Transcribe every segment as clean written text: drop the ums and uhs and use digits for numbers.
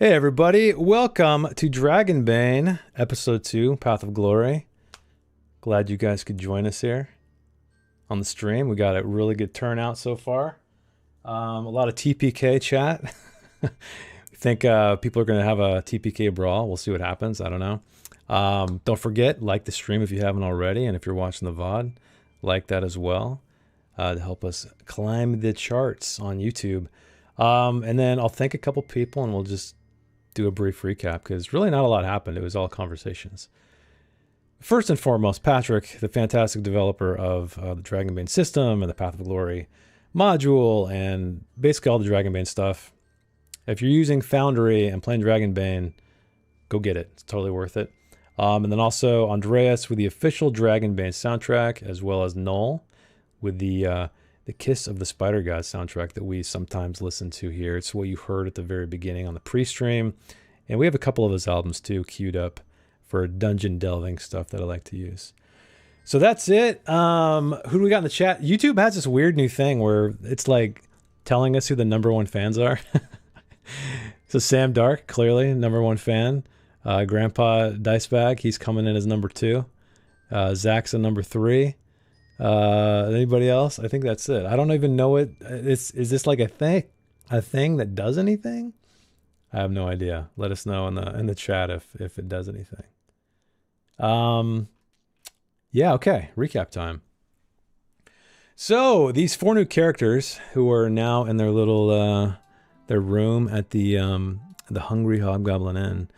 Hey everybody, welcome to Dragonbane, episode 2, Path of Glory. Glad you guys could join us here on the stream. We got a really good turnout so far. A lot of TPK chat. I think people are going to have a TPK brawl. We'll see what happens. I don't know. Don't forget, like the stream if you haven't already, and if you're watching the VOD, like that as well to help us climb the charts on YouTube. And then I'll thank a couple people and we'll just do a brief recap because really not a lot happened. It was all conversations. First and foremost, Patrick, the fantastic developer of the Dragonbane system and the Path of Glory module and basically all the Dragonbane stuff. If you're using Foundry and playing Dragonbane, go get it. It's totally worth it. And then also Andreas with the official Dragonbane soundtrack, as well as Null with the Kiss of the Spider God soundtrack that we sometimes listen to here. It's what you heard at the very beginning on the pre-stream. And we have a couple of his albums too queued up for dungeon delving stuff that I like to use. So that's it. Who do we got in the chat? YouTube has this weird new thing where it's like telling us who the #1 fans are. So Sam Dark, clearly #1 fan. Grandpa Dicebag, he's coming in as #2. Zach's a #3. Anybody else? I think that's it. I don't even know it. Is this like a thing that does anything? I have no idea. Let us know in the chat if it does anything. Yeah, okay. Recap time. So these 4 new characters who are now in their little their room at the Hungry Hobgoblin Inn,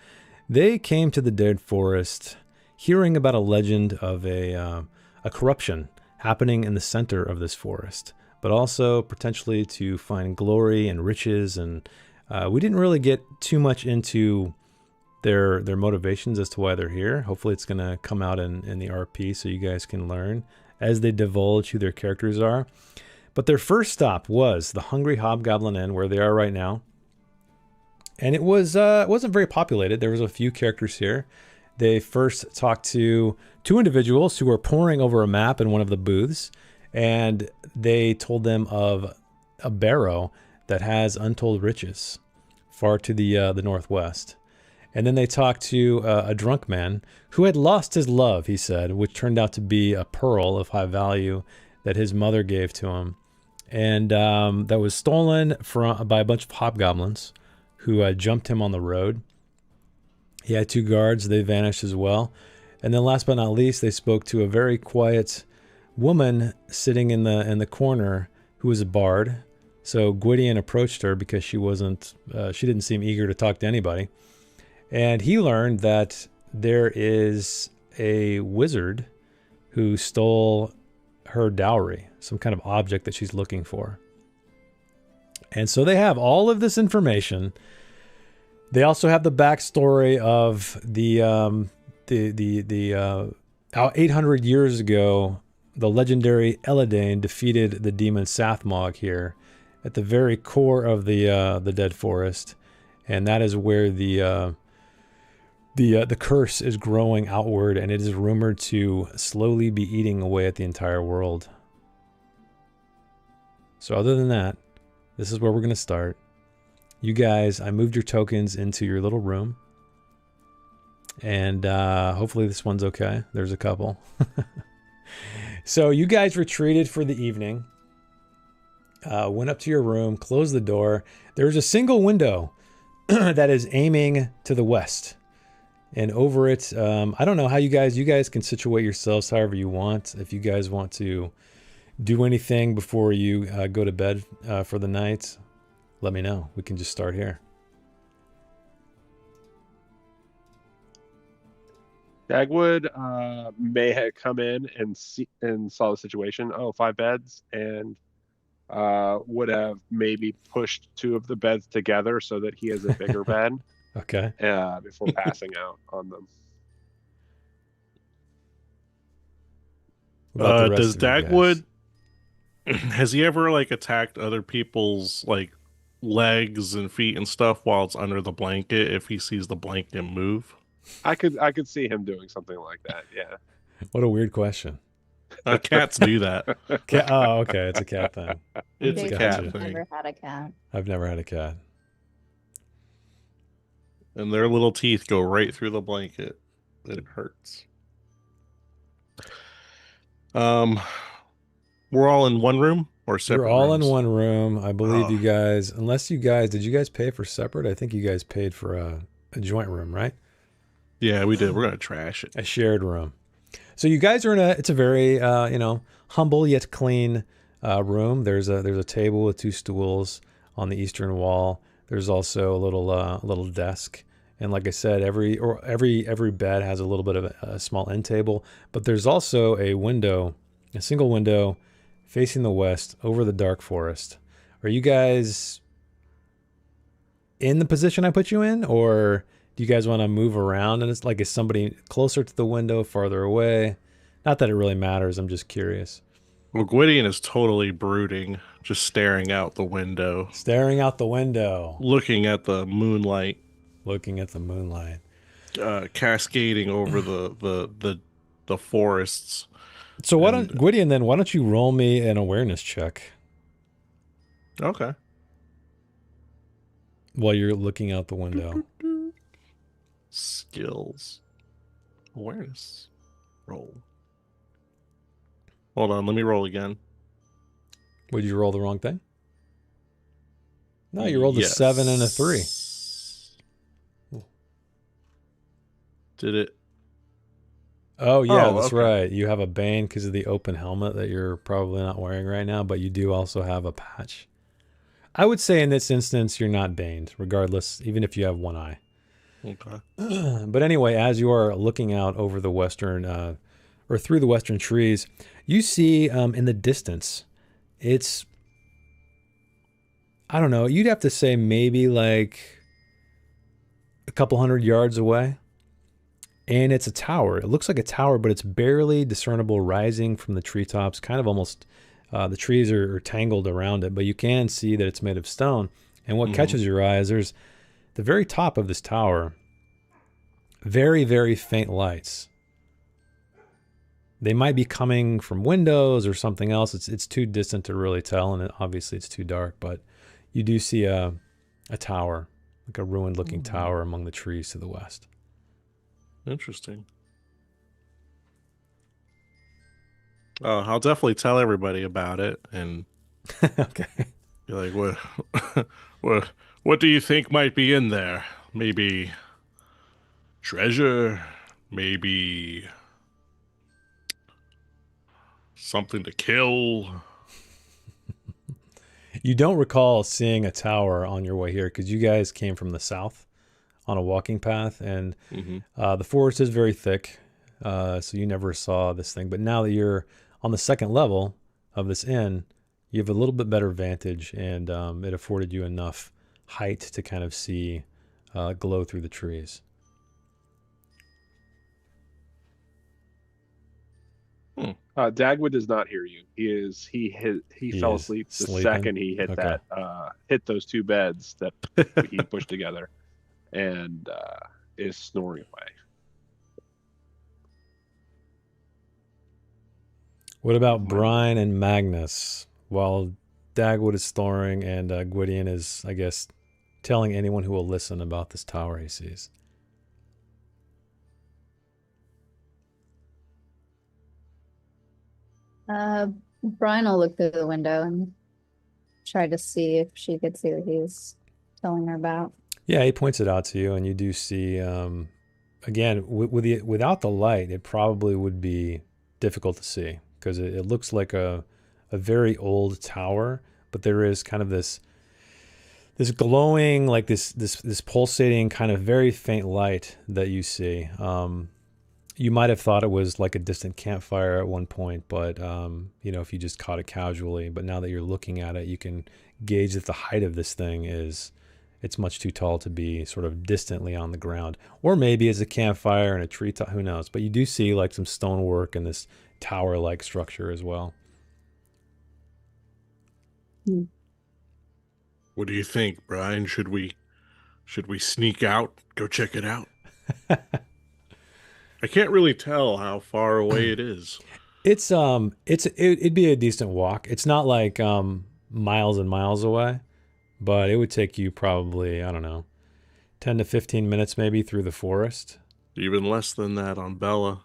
they came to the Dead Forest hearing about a legend of a corruption happening in the center of this forest, but also potentially to find glory and riches. And we didn't really get too much into their motivations as to why they're here. Hopefully it's going to come out in the RP so you guys can learn as they divulge who their characters are. But their first stop was the Hungry Hobgoblin Inn, where they are right now. And it wasn't very populated. There was a few characters here. They first talked to 2 individuals who were poring over a map in one of the booths, and they told them of a barrow that has untold riches far to the northwest. And then they talked to a drunk man who had lost his love, he said, which turned out to be a pearl of high value that his mother gave to him. And that was stolen by a bunch of hobgoblins who jumped him on the road. He had 2 guards. They vanished as well. And then last but not least, they spoke to a very quiet woman sitting in the corner who was a bard. So Gwydion approached her because she didn't seem eager to talk to anybody. And he learned that there is a wizard who stole her dowry, some kind of object that she's looking for. And so they have all of this information. They also have the backstory of the 800 years ago, the legendary Eladane defeated the demon Sathmog here at the very core of the Dead Forest, and that is where the curse is growing outward, and it is rumored to slowly be eating away at the entire world. So other than that, this is where we're going to start. You guys, I moved your tokens into your little room. And hopefully this one's okay. There's a couple. So you guys retreated for the evening. Went up to your room, closed the door. There's a single window that is aiming to the west. And over it, I don't know how you guys can situate yourselves however you want. If you guys want to do anything before you go to bed for the night, let me know. We can just start here. Dagwood may have come in and saw the situation. Oh, 5 beds, and would have maybe pushed 2 of the beds together so that he has a bigger bed. Okay. Before passing out on them. Does Dagwood has he ever attacked other people's legs and feet and stuff while it's under the blanket if he sees the blanket move? I could see him doing something like that. Yeah. What a weird question. Cats do that. Oh, okay. It's a cat thing. It's a cat thing. I've never had a cat. I've never had a cat. And their little teeth go right through the blanket. It hurts. Um, we're all in one room or separate You're all rooms? in one room. I believe Oh. you guys, unless you guys, did you guys pay for separate? I think you guys paid for a joint room, right? Yeah, we did. We're gonna trash it. A shared room. So you guys are in it's a very, humble yet clean room. There's a table with 2 stools on the eastern wall. There's also a little desk. And like I said, every bed has a little bit of a small end table, but there's also a single window facing the west over the dark forest. Are you guys in the position I put you in, or do you guys want to move around? And it's like, is somebody closer to the window, farther away? Not that it really matters. I'm just curious. Well, Gwydion is totally brooding, just staring out the window, Staring out the window, looking at the moonlight, looking at the moonlight. cascading over the forests. So why don't Gwydion then? Why don't you roll me an awareness check Okay. while you're looking out the window? Skills. Awareness. Roll. Hold on, let me roll again. Would you roll the wrong thing? No, you rolled a 7 and a 3. Did it? Oh, yeah, that's okay. right. You have a bane because of the open helmet that you're probably not wearing right now, but you do also have a patch. I would say in this instance, you're not baned, regardless, even if you have one eye. Okay. But anyway, as you are looking out over the western, or through the western trees, you see in the distance, it's, I don't know, you'd have to say maybe like a couple 100 yards away. And it's a tower. It looks like a tower, but it's barely discernible rising from the treetops, kind of almost, the trees are tangled around it, but you can see that it's made of stone. And what catches your eye is there's the very top of this tower, very, very faint lights. They might be coming from windows or something else. It's too distant to really tell, and obviously it's too dark, but you do see a tower, like a ruined-looking tower among the trees to the west. Interesting. I'll definitely tell everybody about it and Okay. be like, what do you think might be in there? Maybe treasure, maybe something to kill. You don't recall seeing a tower on your way here because you guys came from the south on a walking path, and the forest is very thick, so you never saw this thing. But now that you're on the second level of this inn, you have a little bit better vantage, and it afforded you enough height to kind of see glow through the trees. Dagwood does not hear you. He fell is asleep the sleeping? second he hit Okay. hit those 2 beds that he pushed together, and is snoring away. What about Brian and Magnus? While Dagwood is snoring and Gwydion is, I guess, telling anyone who will listen about this tower he sees. Brian will look through the window and try to see if she could see what he's telling her about. Yeah, he points it out to you, and you do see, again, without the light, it probably would be difficult to see because it looks like a very old tower, but there is kind of this glowing, like this pulsating kind of very faint light that you see. You might have thought it was like a distant campfire at one point, but if you just caught it casually, but now that you're looking at it, you can gauge that the height of this thing it's much too tall to be sort of distantly on the ground. Or maybe it's a campfire and a tree top, who knows? But you do see like some stonework and this tower-like structure as well. What do you think, Brian? Should we sneak out, go check it out? I can't really tell how far away it is. It'd be a decent walk. It's not like miles and miles away, but it would take you probably, I don't know, 10 to 15 minutes maybe through the forest. Even less than that on Bella.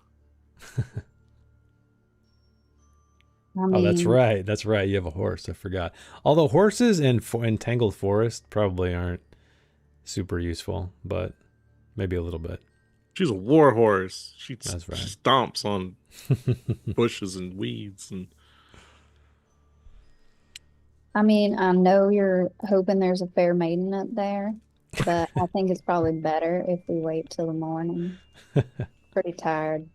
Oh, that's right. That's right. You have a horse. I forgot. Although horses in Tangled Forest probably aren't super useful, but maybe a little bit. She's a war horse. That's right. She stomps on bushes and weeds. And I mean, I know you're hoping there's a fair maiden up there, but I think it's probably better if we wait till the morning. Pretty tired.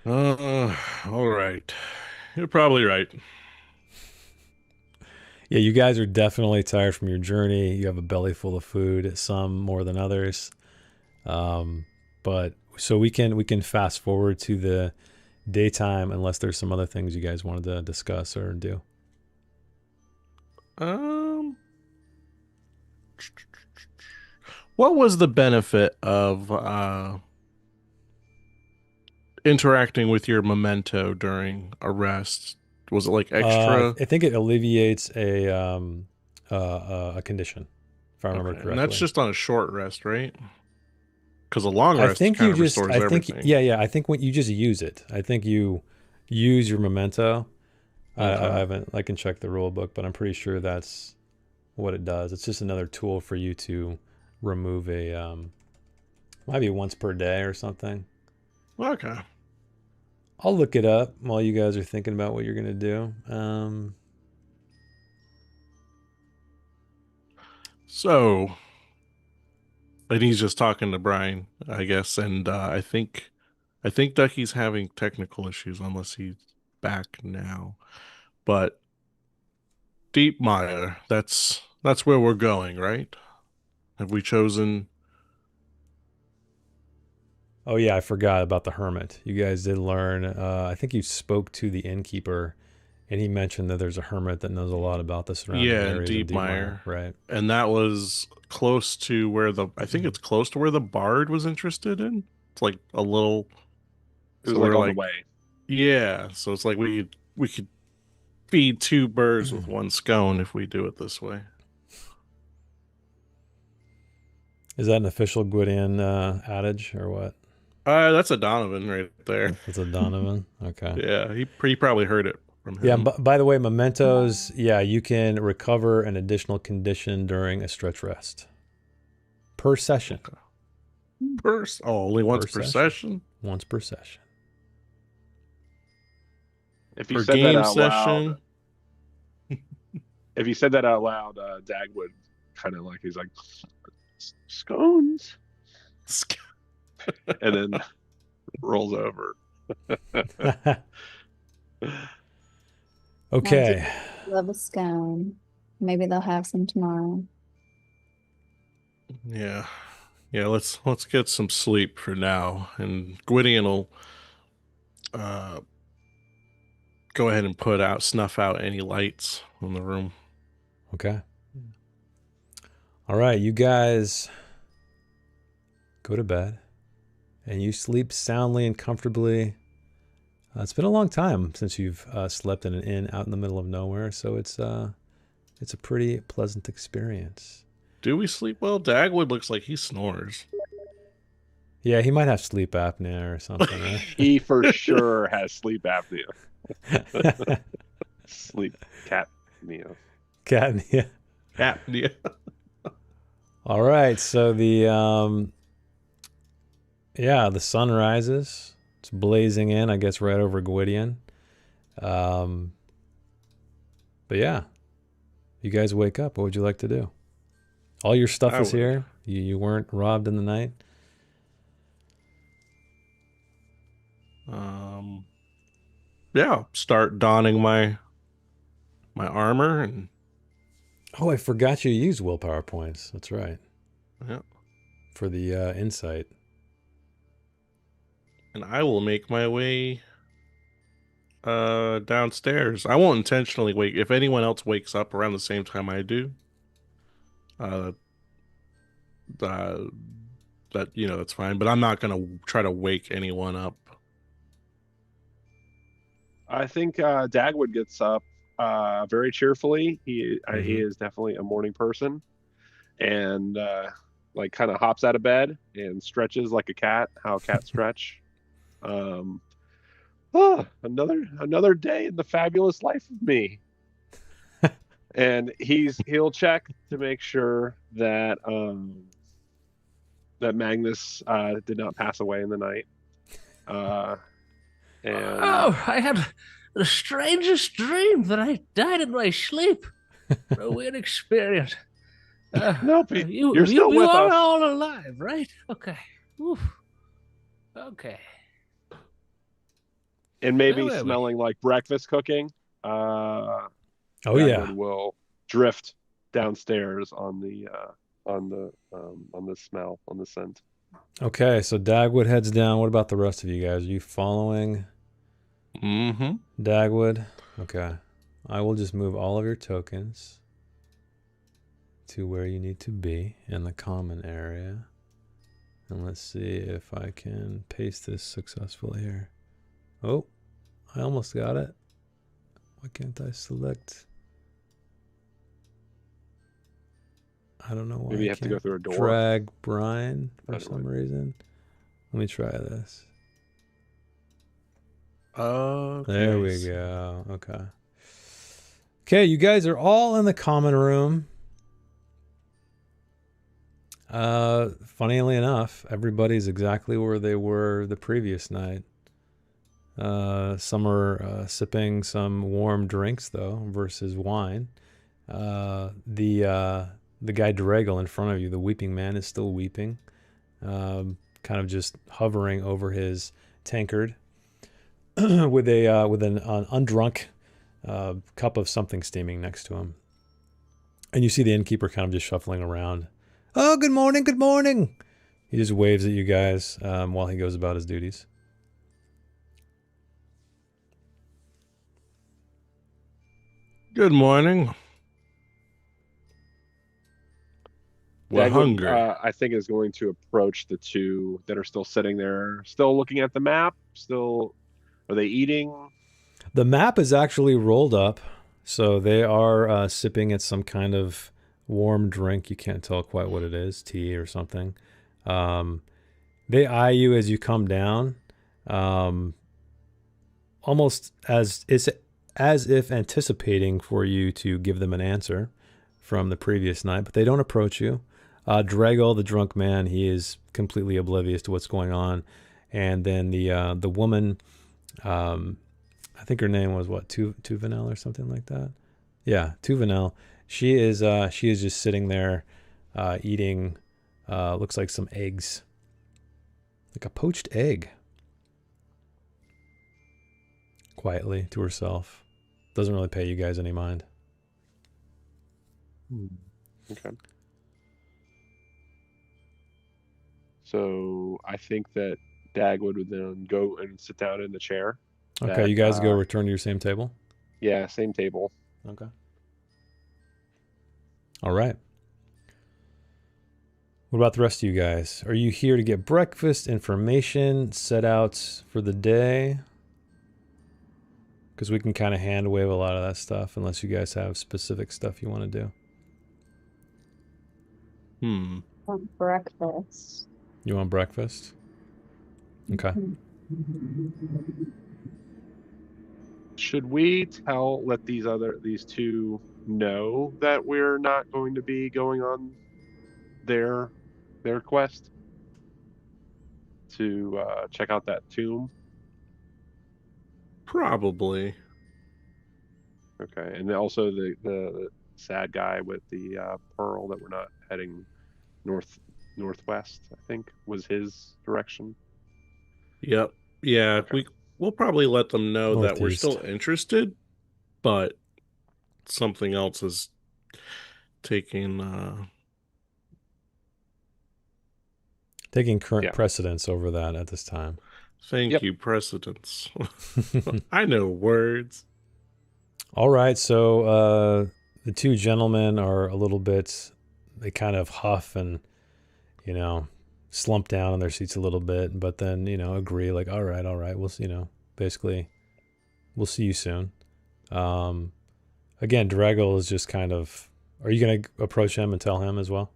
all right. You're probably right. Yeah, you guys are definitely tired from your journey. You have a belly full of food, some more than others. But so we can fast forward to the daytime unless there's some other things you guys wanted to discuss or do. What was the benefit of interacting with your memento during a rest? Was it like extra? I think it alleviates a condition, if I remember correctly. And that's just on a short rest, right? Because a long rest I think kind you of just, restores I think, everything. yeah. I think when you just use it, I think you use your memento. Okay. I can check the rule book, but I'm pretty sure that's what it does. It's just another tool for you to remove a, might be once per day or something. Okay. I'll look it up while you guys are thinking about what you're gonna do. So, and he's just talking to Brian, I guess, and I think Ducky's having technical issues unless he's back now. But Deep Mire, that's where we're going, right? Have we chosen? Oh yeah, I forgot about the hermit. You guys did learn. I think you spoke to the innkeeper, and he mentioned that there's a hermit that knows a lot about the surrounding areas of Deep Deepmire. Mire, Right. and that was close to where I think it's close to where the bard was interested in. It's like a little. It was So like we're on like, the way. yeah. So it's like we could feed two birds with one scone if we do it this way. Is that an official Gwydion adage or what? That's a Donovan right there. That's a Donovan. Okay. Yeah, he probably heard it from him. Yeah. By the way, mementos. Yeah, you can recover an additional condition during a stretch rest per session. Okay. Only once per session. Once per session. If you Per said that game out session. loud, if you said that out loud, Dag would kind of like, he's like, scones, and then rolls over. Okay. Love a scone. Maybe they'll have some tomorrow. Yeah. Let's get some sleep for now, and Gwydion will go ahead and snuff out any lights in the room. Okay. All right, you guys go to bed, and you sleep soundly and comfortably. It's been a long time since you've slept in an inn out in the middle of nowhere, so it's a pretty pleasant experience. Do we sleep well? Dagwood looks like he snores. Yeah, he might have sleep apnea or something, right? He for sure has sleep apnea. Sleep catnea. Catnea. Apnea. All right, so the sun rises. It's blazing in, I guess, right over Gwydion. But yeah, you guys wake up. What would you like to do? All your stuff is here. You weren't robbed in the night. Yeah, start donning my armor and. Oh, I forgot you used willpower points. That's right. Yeah. For the insight. And I will make my way downstairs. I won't intentionally wake. If anyone else wakes up around the same time I do, that that's fine. But I'm not gonna try to wake anyone up. I think Dagwood gets up very cheerfully. He is definitely a morning person, and like kind of hops out of bed and stretches like a cat, how cats stretch. Another day in the fabulous life of me. And he'll check to make sure that that Magnus did not pass away in the night. And Oh, I had the strangest dream that I died in my sleep. A weird experience. nope, you're still you with are us. all alive, right? Okay. Oof. Okay. And maybe Where were we? smelling like breakfast cooking. Oh Dagwood yeah. will drift downstairs on the smell, on the scent. Okay, so Dagwood heads down. What about the rest of you guys? Are you following Mm-hmm. Dagwood? Okay. I will just move all of your tokens to where you need to be in the common area. And let's see if I can paste this successfully here. Oh, I almost got it. Why can't I select? I don't know why. Maybe you I have to go can't through a door. drag Brian for Anyway. some reason. Let me try this. Okay. There we go. Okay. Okay, you guys are all in the common room. Funnily enough, everybody's exactly where they were the previous night. Some are sipping some warm drinks though versus wine. The guy Dragal in front of you, the weeping man, is still weeping, kind of just hovering over his tankard with an undrunk cup of something steaming next to him. And you see the innkeeper kind of just shuffling around. Oh, good morning, good morning. He just waves at you guys while he goes about his duties. Good morning. We're Dagwood, hungry. I think is going to approach the two that are still sitting there, still looking at the map. Still, are they eating? The map is actually rolled up, so they are sipping at some kind of warm drink. You can't tell quite what it is, tea or something. They eye you as you come down, almost as if anticipating for you to give them an answer from the previous night, but they don't approach you. Dragal, the drunk man, he is completely oblivious to what's going on. And then the woman, I think her name was what, Tuvanel or something like that. Yeah, Tuvanel. She is just sitting there, eating. Looks like some eggs, like a poached egg, quietly to herself. Doesn't really pay you guys any mind. Okay. So I think that Dagwood would then go and sit down in the chair. Okay, you guys go return to your same table. Yeah, same table. Okay. All right. What about the rest of you guys? Are you here to get breakfast, information, set out for the day? Because we can kind of hand wave a lot of that stuff unless you guys have specific stuff you want to do. Want breakfast. You want breakfast? Okay. Should we let these two know that we're not going to be going on their quest to check out that tomb? Probably. Okay, and then also the sad guy with the pearl that we're not heading northwest, I think was his direction. Yep. Yeah, Okay. we'll probably let them know that we're Northeast. still interested, but something else is taking current precedence over that at this time. Thank you, precedence. I know words. All right, so the two gentlemen are a little bit, they kind of huff and, slump down in their seats a little bit, but then, agree like, all right, we'll, basically, we'll see you soon. Again, Dragal is just kind of, are you going to approach him and tell him as well?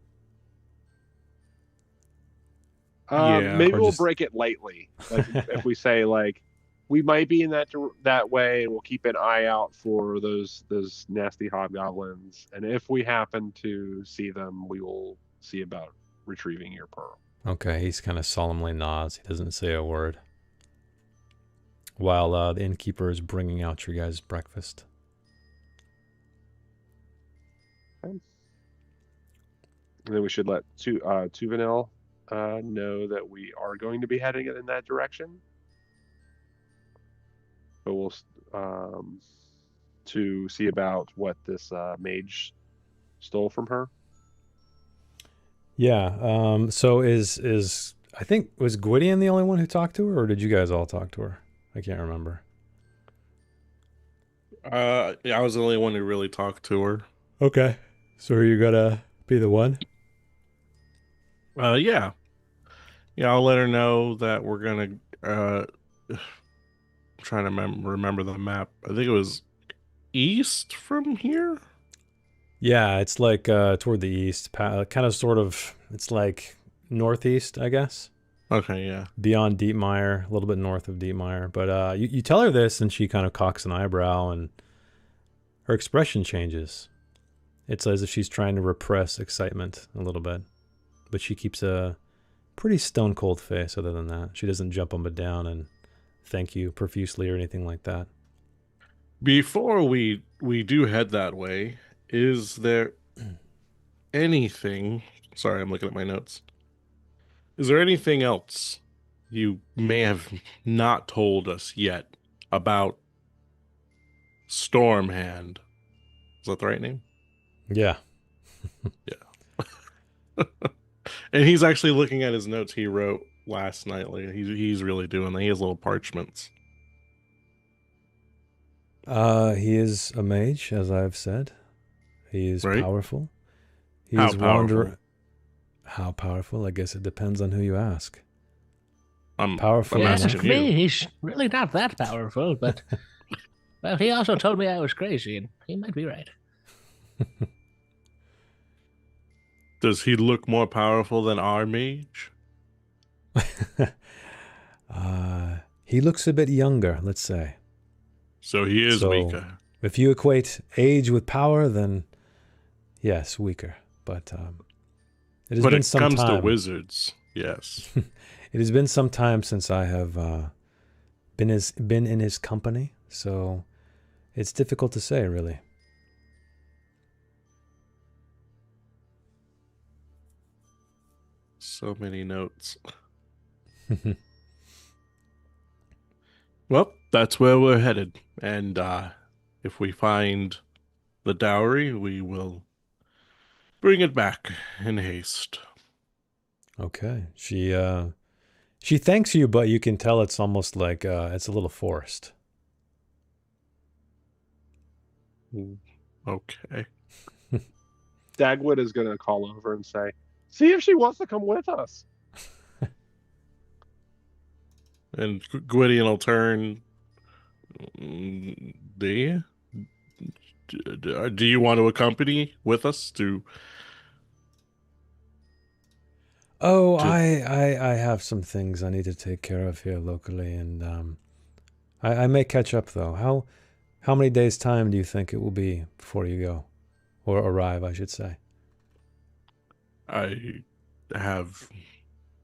Yeah, maybe or we'll just- break it lightly. Like if we say like we might be in that way, and we'll keep an eye out for those nasty hobgoblins. And if we happen to see them, we will see about retrieving your pearl. Okay, he's kind of solemnly nods. He doesn't say a word. While the innkeeper is bringing out your guys' breakfast. And then we should let Tuvanel know that we are going to be heading in that direction. But we'll to see about what this mage stole from her. Yeah. So is I think was Gwydion the only one who talked to her, or did you guys all talk to her? I can't remember. yeah, I was the only one who really talked to her. Okay. So are you gonna be the one? Yeah, I'll let her know that we're gonna. Trying to remember the map. I think it was east from here. Yeah, it's like toward the east, kind of sort of. It's like northeast, I guess. Okay, yeah. Beyond Deepmire, a little bit north of Deepmire. But you tell her this, and she kind of cocks an eyebrow, and her expression changes. It's as if she's trying to repress excitement a little bit, but she keeps a pretty stone cold face. Other than that, she doesn't jump up and down and thank you profusely or anything like that. Before we do head that way, is there anything? Sorry, I'm looking at my notes. Is there anything else you may have not told us yet about Stormhand? Is that the right name? Yeah. And he's actually looking at his notes he wrote last night. Like he's really doing that. He has little parchments. He is a mage, as I've said. He is Right. powerful. He How is powerful? How powerful? I guess it depends on who you ask. I'm Powerful I'm enough. Yeah, asking for me, you. he's really not that powerful, but well, he also told me I was crazy, and he might be right. Does he look more powerful than our mage? He looks a bit younger, let's say. So he is So- weaker. If you equate age with power, then yes, weaker. But it has When been it some comes time. to wizards, yes. It has been some time since I have been in his company, so it's difficult to say, really. So many notes. Well, that's where we're headed. And if we find the dowry, we will bring it back in haste. Okay. She thanks you, but you can tell it's almost like it's a little forced. Okay. Dagwood is going to call over and say, "See if she wants to come with us." And Gwydion will turn. Do you want to accompany with us to? Oh, To- I have some things I need to take care of here locally, and I may catch up though. How many days' time do you think it will be before you go, or arrive, I should say? I have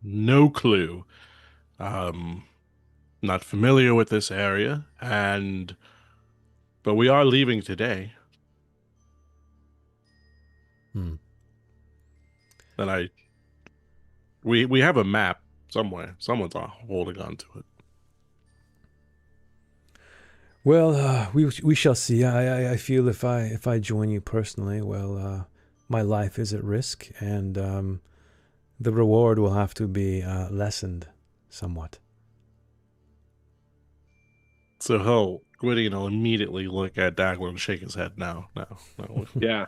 no clue. Not familiar with this area, but we are leaving today. Hmm. And we have a map somewhere. Someone's holding on to it. Well, we shall see. I feel if I join you personally, well, my life is at risk, and the reward will have to be lessened somewhat. So Gwydion will immediately look at Dagwood and shake his head. No. Yeah.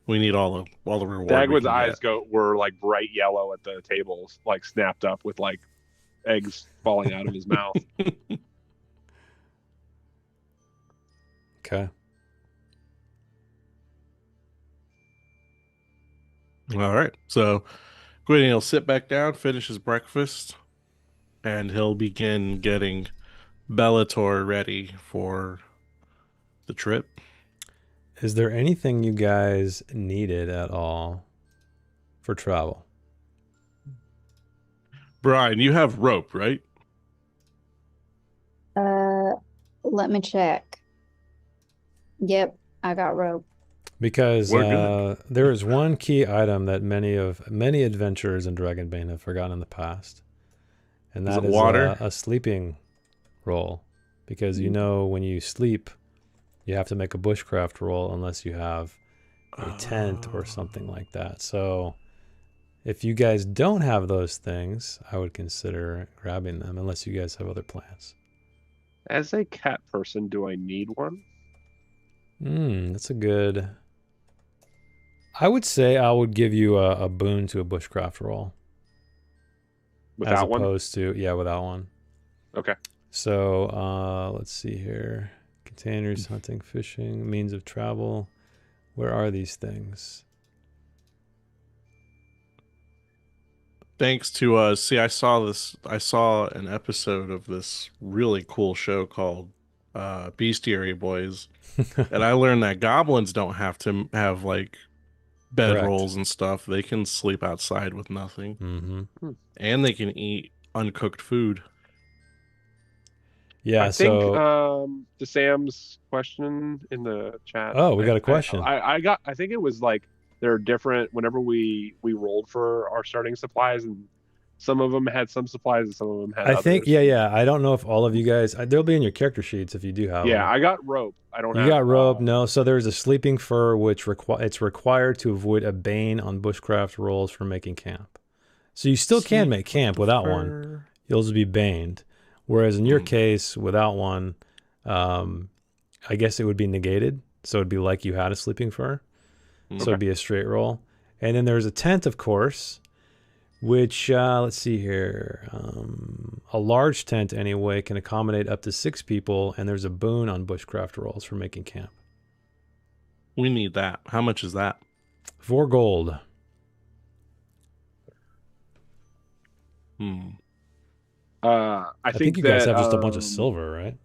We need all the reward. Dagwood's eyes were like bright yellow at the tables, like snapped up with like eggs falling out of his mouth. Okay. All right. So Gwydion will sit back down, finish his breakfast, and he'll begin getting Bellator ready for the trip. Is there anything you guys needed at all for travel? Brian, you have rope, right? Let me check. Yep, I got rope. Because We're good. there is one key item that many adventurers in Dragonbane have forgotten in the past, and Is that it is water? a sleeping roll. Because you know when you sleep, you have to make a bushcraft roll unless you have a tent or something like that. So if you guys don't have those things, I would consider grabbing them unless you guys have other plans. As a cat person, do I need one? That's a good... I would say I would give you a boon to a bushcraft roll. Without as one? opposed to, yeah, without one. Okay. So let's see here. Containers, hunting, fishing, means of travel. Where are these things? Thanks to see, I saw an episode of this really cool show called Bestiary Boys, and I learned that goblins don't have to have like bed Correct. rolls and stuff. They can sleep outside with nothing, Mm-hmm. and they can eat uncooked food. Yeah, I think so... to Sam's question in the chat. Oh, we got a question. I think it was like there are different whenever we rolled for our starting supplies, and some of them had some supplies and some of them had I others. think, yeah. I don't know if all of you guys... They'll be in your character sheets if you do have them. Yeah, I got rope. I don't You have got rope, no. So there's a sleeping fur, which it's required to avoid a bane on bushcraft rolls for making camp. So you still can make camp without one. You'll just be baned. Whereas in your case, without one, I guess it would be negated. So it'd be like you had a sleeping fur. So it'd be a straight roll. And then there's a tent, of course, which, let's see here. A large tent, anyway, can accommodate up to 6 people, and there's a boon on bushcraft rolls for making camp. We need that. How much is that? 4 gold. I think you guys that, have just a bunch of silver, right?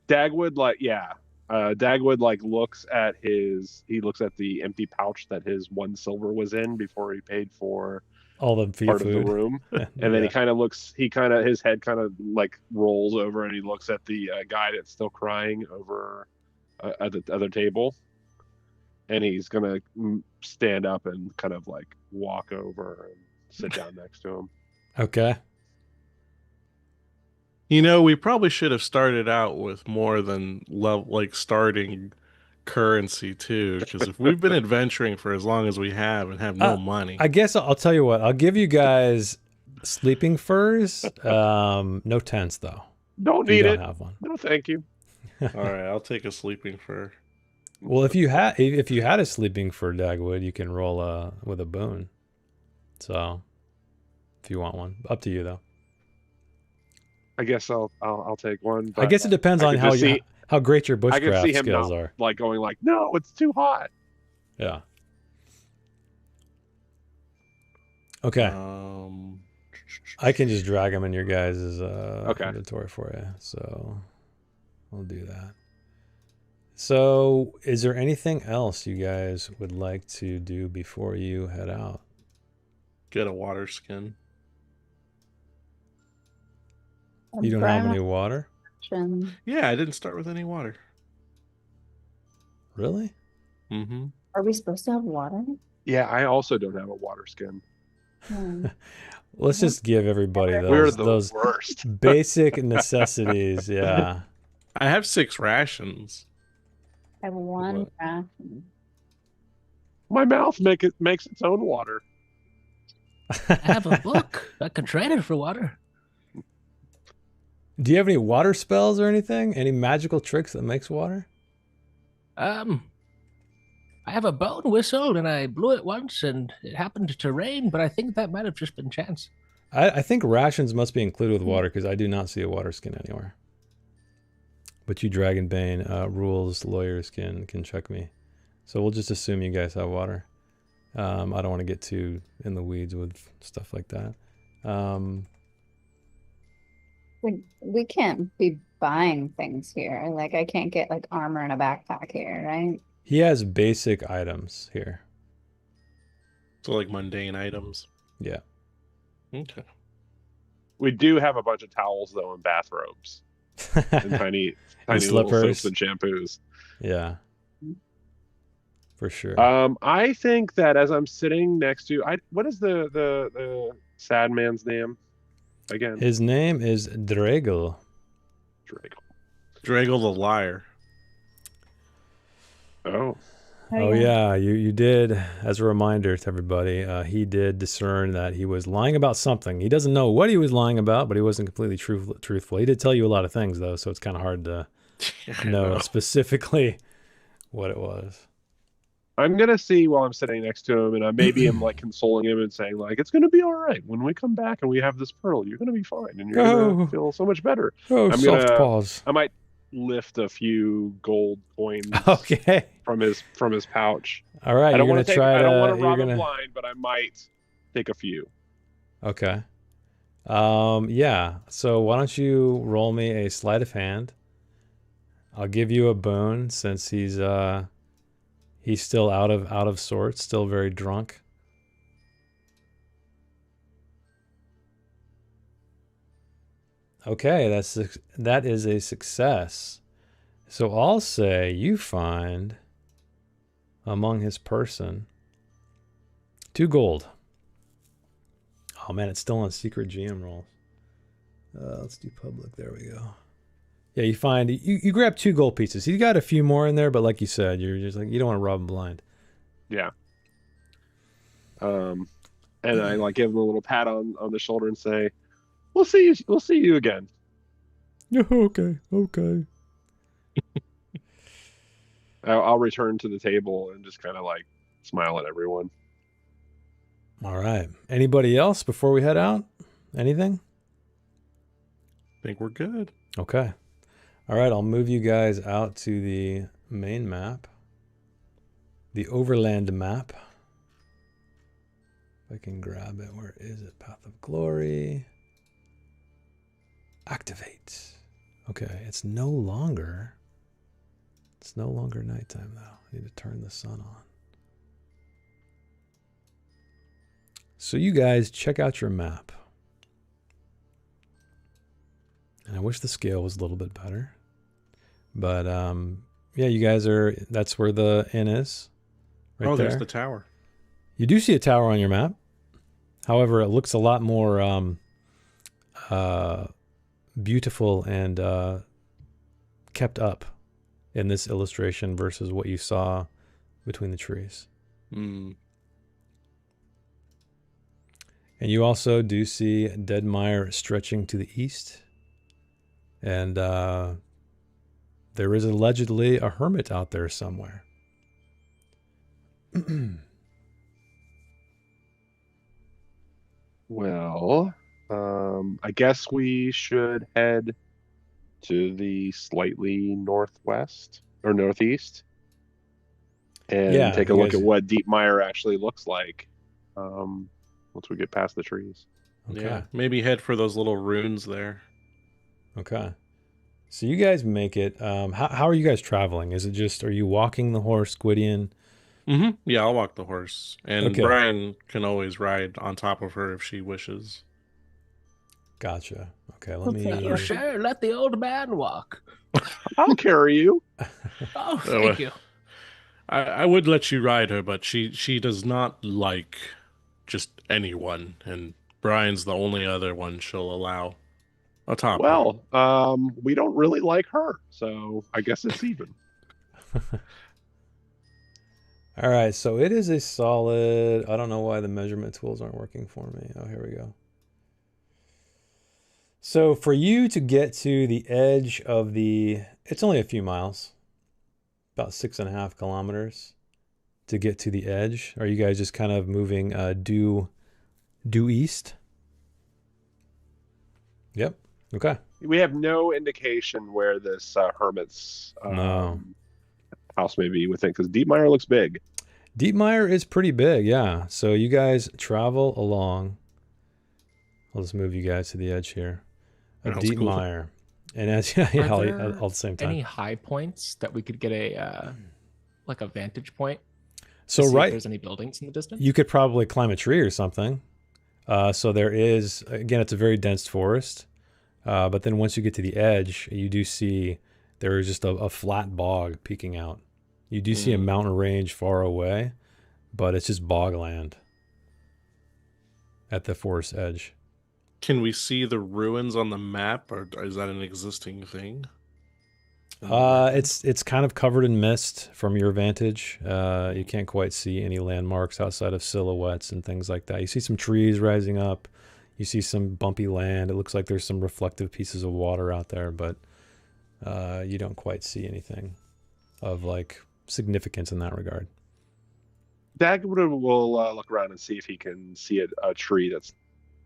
Dagwood, Dagwood looks at the empty pouch that his 1 silver was in before he paid for all the part food of the room, and then his head kind of like rolls over and he looks at the guy that's still crying over at the other table, and he's gonna stand up and kind of like walk over and sit down next to him. Okay. You know, we probably should have started out with more than starting currency too, because if we've been adventuring for as long as we have and have no money, I guess I'll tell you what. I'll give you guys sleeping furs. No tents though. Don't need it. Don't have one. No, thank you. All right, I'll take a sleeping fur. Well, if you had a sleeping fur, Dagwood, you can roll with a boon. So, if you want one, up to you though. I guess I'll take one. I guess it depends on how great your bushcraft skills are. Like going like, no, it's too hot. Yeah. Okay. I can just drag them in your guys' inventory for you. So I'll do that. So is there anything else you guys would like to do before you head out? Get a water skin. You don't have any water? Yeah, I didn't start with any water. Really? Mm-hmm. Are we supposed to have water? Yeah, I also don't have a water skin. Let's just give everybody those worst. basic necessities. Yeah. I have 6 rations. I have 1 ration. My mouth makes its own water. I have a book. I can trade it for water. Do you have any water spells or anything? Any magical tricks that makes water? I have a bone whistle, and I blew it once, and it happened to rain, but I think that might have just been chance. I think rations must be included with water, because I do not see a water skin anywhere. But you Dragonbane rules lawyers can check me. So we'll just assume you guys have water. I don't want to get too in the weeds with stuff like that. We can't be buying things here. Like I can't get like armor and a backpack here, right? He has basic items here. So like mundane items. Yeah. Okay. We do have a bunch of towels though and bathrobes and tiny little slippers. soaps and shampoos. Yeah. For sure. I think that as I'm sitting next to what is the sad man's name again? His name is Drago. Drago the liar. Oh. Oh yeah, you did. As a reminder to everybody, he did discern that he was lying about something. He doesn't know what he was lying about, but he wasn't completely truthful. He did tell you a lot of things though, so it's kind of hard to know specifically what it was. I'm gonna see while I'm sitting next to him, and I maybe am like consoling him and saying like, "It's gonna be all right. When we come back and we have this pearl, you're gonna be fine, and you're gonna feel so much better." Oh, soft paws. I might lift a few gold coins Okay. from his pouch. All right, I don't you're want gonna to try I to. don't want to You're rob him gonna. blind, but I might take a few. Okay. Yeah. So why don't you roll me a sleight of hand? I'll give you a boon since he's still out of sorts, still very drunk. Okay, that is a success. So I'll say you find among his person 2 gold. Oh man, it's still on secret GM rolls. Let's do public. There we go. Yeah, you find you grab 2 gold pieces. You got a few more in there, but like you said, you're just like you don't want to rob him blind. Yeah. And I like give him a little pat on the shoulder and say, We'll see you again. Yeah, okay. I'll return to the table and just kind of like smile at everyone. All right. Anybody else before we head out? Anything? I think we're good. Okay. All right, I'll move you guys out to the main map. The overland map. If I can grab it. Where is it? Path of Glory. Activate. Okay, it's no longer nighttime though. I need to turn the sun on. So you guys check out your map. And I wish the scale was a little bit better. But yeah, you guys that's where the inn is. Right there's there. the tower. You do see a tower on your map. However, it looks a lot more beautiful and kept up in this illustration versus what you saw between the trees. Mm. And you also do see Deadmire stretching to the east. And there is allegedly a hermit out there somewhere. Well, I guess we should head to the slightly northwest or northeast and take a look at what Deep Mire actually looks like once we get past the trees. Okay. Yeah, maybe head for those little runes there. Okay. So you guys make it. How are you guys traveling? Is it just, are you walking the horse, Gwydion? Mm-hmm. Yeah, I'll walk the horse. And Okay. Brian can always ride on top of her if she wishes. Gotcha. Okay, let me... Oh, sure, let the old man walk. I'll carry you. Oh, thank you. I would let you ride her, but she does not like just anyone, and Brian's the only other one she'll allow atop her. Well, we don't really like her, so I guess it's even. All right, so it is a solid... I don't know why the measurement tools aren't working for me. Oh, here we go. So for you to get to the edge of the... It's only a few miles. About 6.5 kilometers to get to the edge. Are you guys just kind of moving due east? Yep. Okay. We have no indication where this hermit's No. house may be within, because Deep Mire looks big. Deepmire is pretty big, yeah. So you guys travel along. I'll just move you guys to the edge here of Sounds cool. Deepmire. And as Are all there at the same time. any high points that we could get a like a vantage point? So to see if right, there's any buildings in the distance. you could probably climb a tree or something. So there is, again, it's a very dense forest. But then once you get to the edge, you do see there is just a flat bog peeking out. You do see a mountain range far away, but it's just bogland at the forest edge. Can we see the ruins on the map, or is that an existing thing? It's kind of covered in mist from your vantage. You can't quite see any landmarks outside of silhouettes and things like that. You see some trees rising up. You see some bumpy land. It looks like there's some reflective pieces of water out there, but you don't quite see anything of like significance in that regard. Dagwood will look around and see if he can see a tree that's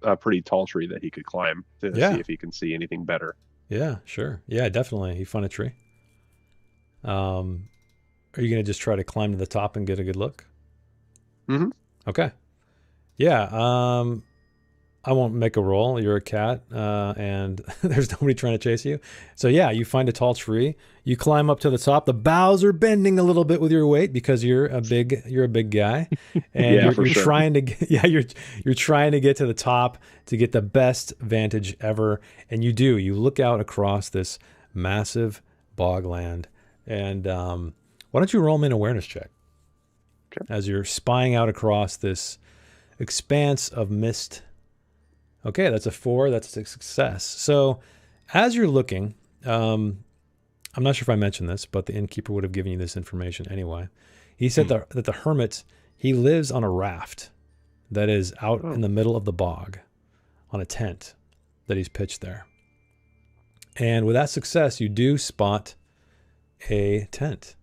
a pretty tall tree that he could climb to see if he can see anything better. Yeah, sure. Yeah, definitely. You find a tree. Are you going to just try to climb to the top and get a good look? Mm-hmm. Okay. Yeah. I won't make a roll. You're a cat, and there's nobody trying to chase you. So yeah, you find a tall tree. You climb up to the top. The boughs are bending a little bit with your weight because you're a big guy, and you're sure. trying to get, you're trying to get to the top to get the best vantage ever. And you do. You look out across this massive bogland, and why don't you roll me an awareness check as you're spying out across this expanse of mist. Okay, that's a 4. That's a success. So as you're looking, I'm not sure if I mentioned this, but the innkeeper would have given you this information anyway. He said that the hermit, he lives on a raft that is out in the middle of the bog on a tent that he's pitched there. And with that success, you do spot a tent.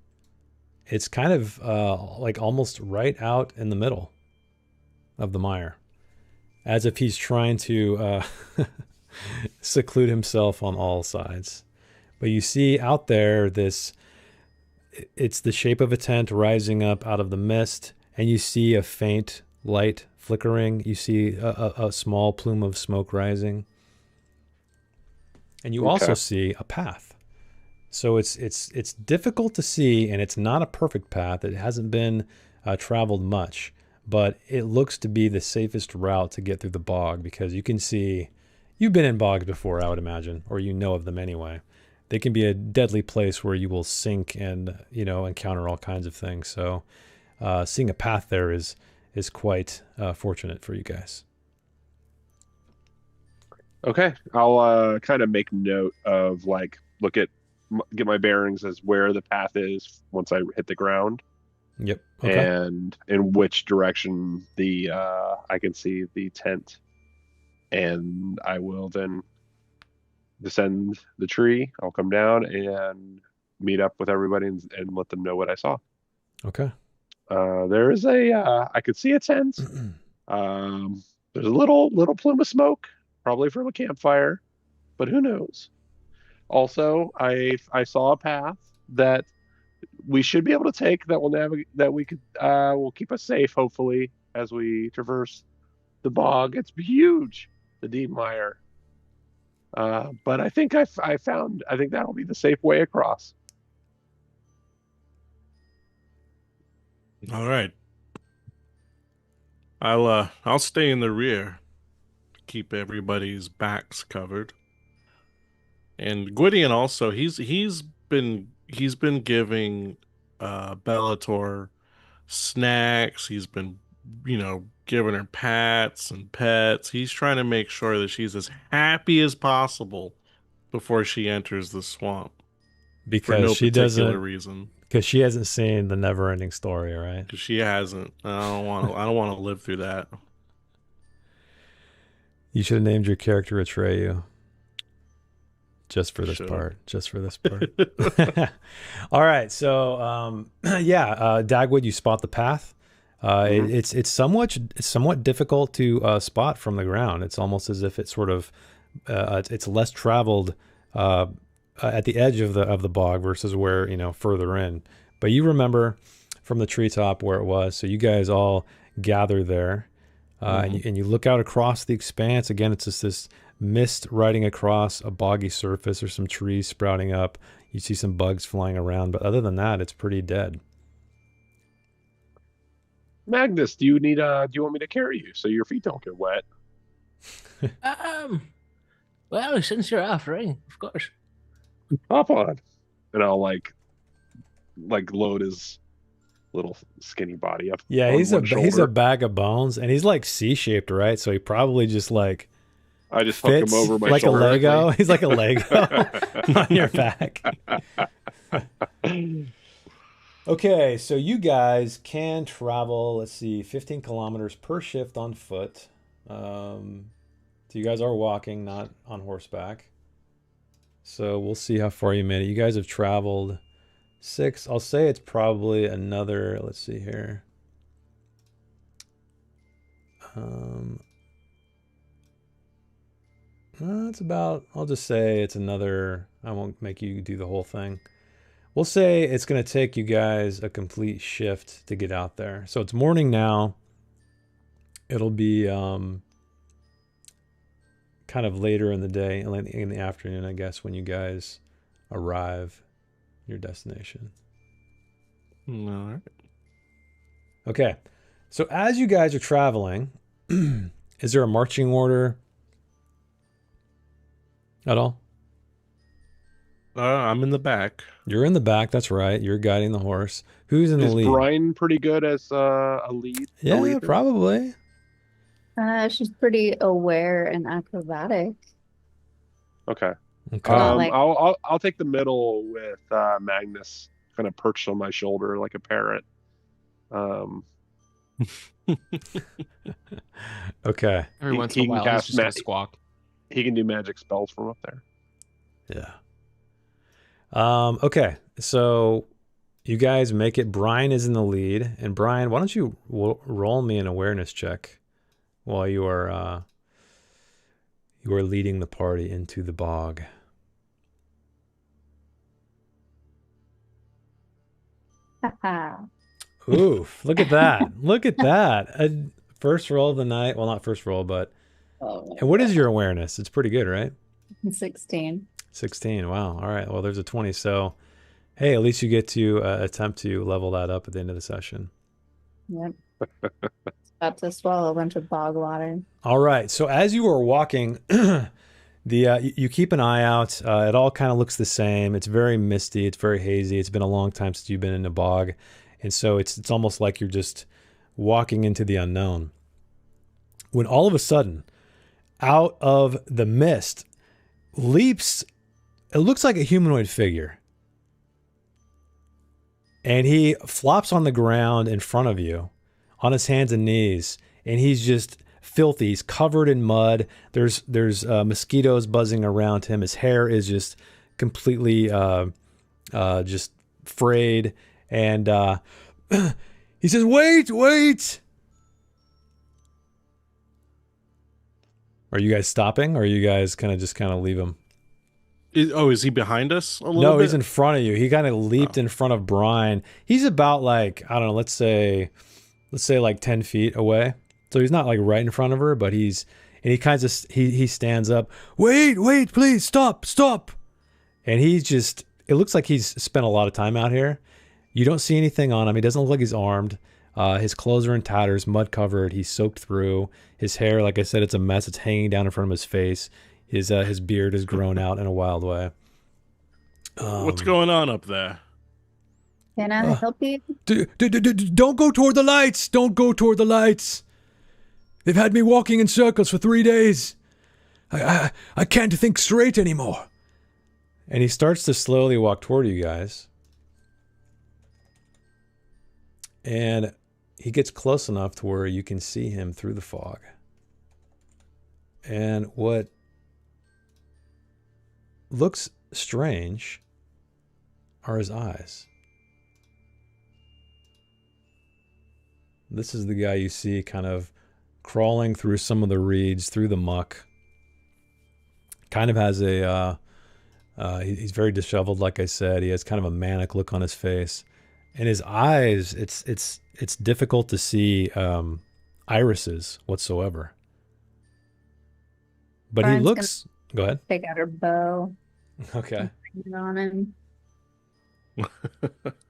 It's kind of like almost right out in the middle of the mire, as if he's trying to seclude himself on all sides. But you see out there it's the shape of a tent rising up out of the mist, and you see a faint light flickering. You see a small plume of smoke rising. And you also see a path. So it's difficult to see, and it's not a perfect path. It hasn't been traveled much. But it looks to be the safest route to get through the bog, because you can see, you've been in bogs before, I would imagine, or you know of them anyway. They can be a deadly place where you will sink and, encounter all kinds of things. So seeing a path there is quite fortunate for you guys. Okay, I'll kind of make note of get my bearings as where the path is once I hit the ground. Yep. Okay. And in which direction I can see the tent, and I will then descend the tree. I'll come down and meet up with everybody and let them know what I saw. Okay. There is I could see a tent. There's a little plume of smoke, probably from a campfire, but who knows? Also, I saw a path that we should be able to take that will will keep us safe, hopefully, as we traverse the bog. It's huge, the deep mire. But I think I think that'll be the safe way across. All right. I'll stay in the rear to keep everybody's backs covered. And Gwydion also, he's been giving Bellator snacks. He's been, giving her pats and pets. He's trying to make sure that she's as happy as possible before she enters the swamp. Because for no she particular doesn't, reason. Because she hasn't seen the never-ending story, right? Because she hasn't. I don't want to live through that. You should have named your character Atreyu. Just for this part. All right. So, Dagwood, you spot the path. It's somewhat difficult to spot from the ground. It's almost as if it's sort of it's less traveled at the edge of the bog versus where further in. But you remember from the treetop where it was. So you guys all gather there, and you look out across the expanse. Again, it's just this mist riding across a boggy surface. There's some trees sprouting up. You see some bugs flying around, but other than that, it's pretty dead. Magnus, do you want me to carry you so your feet don't get wet? Well, since you're offering, of course. Hop on. And I'll like load his little skinny body up. Yeah, on he's one a shoulder. bag of bones, and he's like C-shaped, right? So he probably just like I just hook fits him over my like shoulder. a Lego. He's like a Lego on your back. Okay, so you guys can travel, let's see, 15 kilometers per shift on foot. So you guys are walking, not on horseback. So we'll see how far you made it. You guys have traveled 6. I'll say it's probably another, let's see here. It's about, I'll just say it's another, I won't make you do the whole thing. We'll say it's going to take you guys a complete shift to get out there. So it's morning now. It'll be kind of later in the day, in the afternoon, I guess, when you guys arrive at your destination. All right. Okay. So as you guys are traveling, is there a marching order at all? I'm in the back. You're in the back. That's right. You're guiding the horse. Who's in the Is lead? Brian pretty good as a lead? Yeah, a leader? probably. She's pretty aware and acrobatic. Okay. Okay. Like- I'll take the middle with Magnus kind of perched on my shoulder like a parrot. Okay. Every He- once he in a can while, he's cast just gonna ma- squawk. He can do magic spells from up there. Yeah. Okay. So you guys make it. Brian is in the lead. And Brian, why don't you roll me an awareness check while you are leading the party into the bog. Haha. Oof. Look at that. Look at that. First roll of the night. Well, not first roll, but... Oh, And what is your awareness? It's pretty good, right? 16. 16. Wow. All right. Well, there's a 20. So, hey, at least you get to attempt to level that up at the end of the session. Yep. It's about to swallow a bunch of bog water. All right. So as you are walking, you keep an eye out. It all kind of looks the same. It's very misty. It's very hazy. It's been a long time since you've been in a bog, and so it's almost like you're just walking into the unknown. When all of a sudden, out of the mist leaps, it looks like a humanoid figure, and he flops on the ground in front of you, on his hands and knees, and he's just filthy. He's covered in mud. There's mosquitoes buzzing around him. His hair is just completely just frayed, and he says, "Wait!" Are you guys stopping, or are you guys kind of leave him? Is he behind us a little No, bit? he's in front of you. He kind of leaped in front of Brian. He's about like, I don't know, let's say like 10 feet away. So he's not like right in front of her, but he stands up. Wait, please, stop. And it looks like he's spent a lot of time out here. You don't see anything on him. He doesn't look like he's armed. His clothes are in tatters, mud covered. He's soaked through. His hair, like I said, it's a mess. It's hanging down in front of his face. His beard is grown out in a wild way. What's going on up there? Can I help you? Don't go toward the lights. Don't go toward the lights. They've had me walking in circles for 3 days. I can't think straight anymore. And he starts to slowly walk toward you guys. And he gets close enough to where you can see him through the fog. And what looks strange are his eyes. This is the guy you see kind of crawling through some of the reeds, through the muck. Kind of has he's very disheveled, like I said. He has kind of a manic look on his face. And his eyes, it's difficult to see irises whatsoever. But Brian's he looks. Go ahead. Take out her bow. Okay. Bring it on him.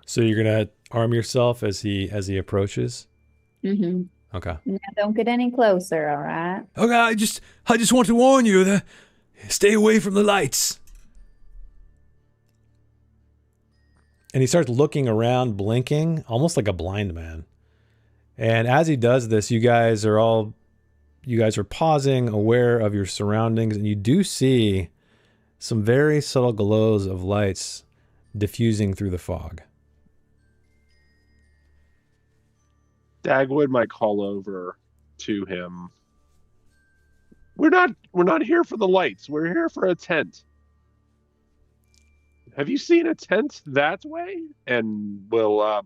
So you're gonna arm yourself as he approaches. Mm-hmm. Okay. Now don't get any closer, all right? Okay. I just want to warn you that stay away from the lights. And he starts looking around, blinking, almost like a blind man. And as he does this, you guys are pausing, aware of your surroundings, and you do see some very subtle glows of lights diffusing through the fog. Dagwood might call over to him. We're not here for the lights. We're here for a tent. Have you seen a tent that way? And will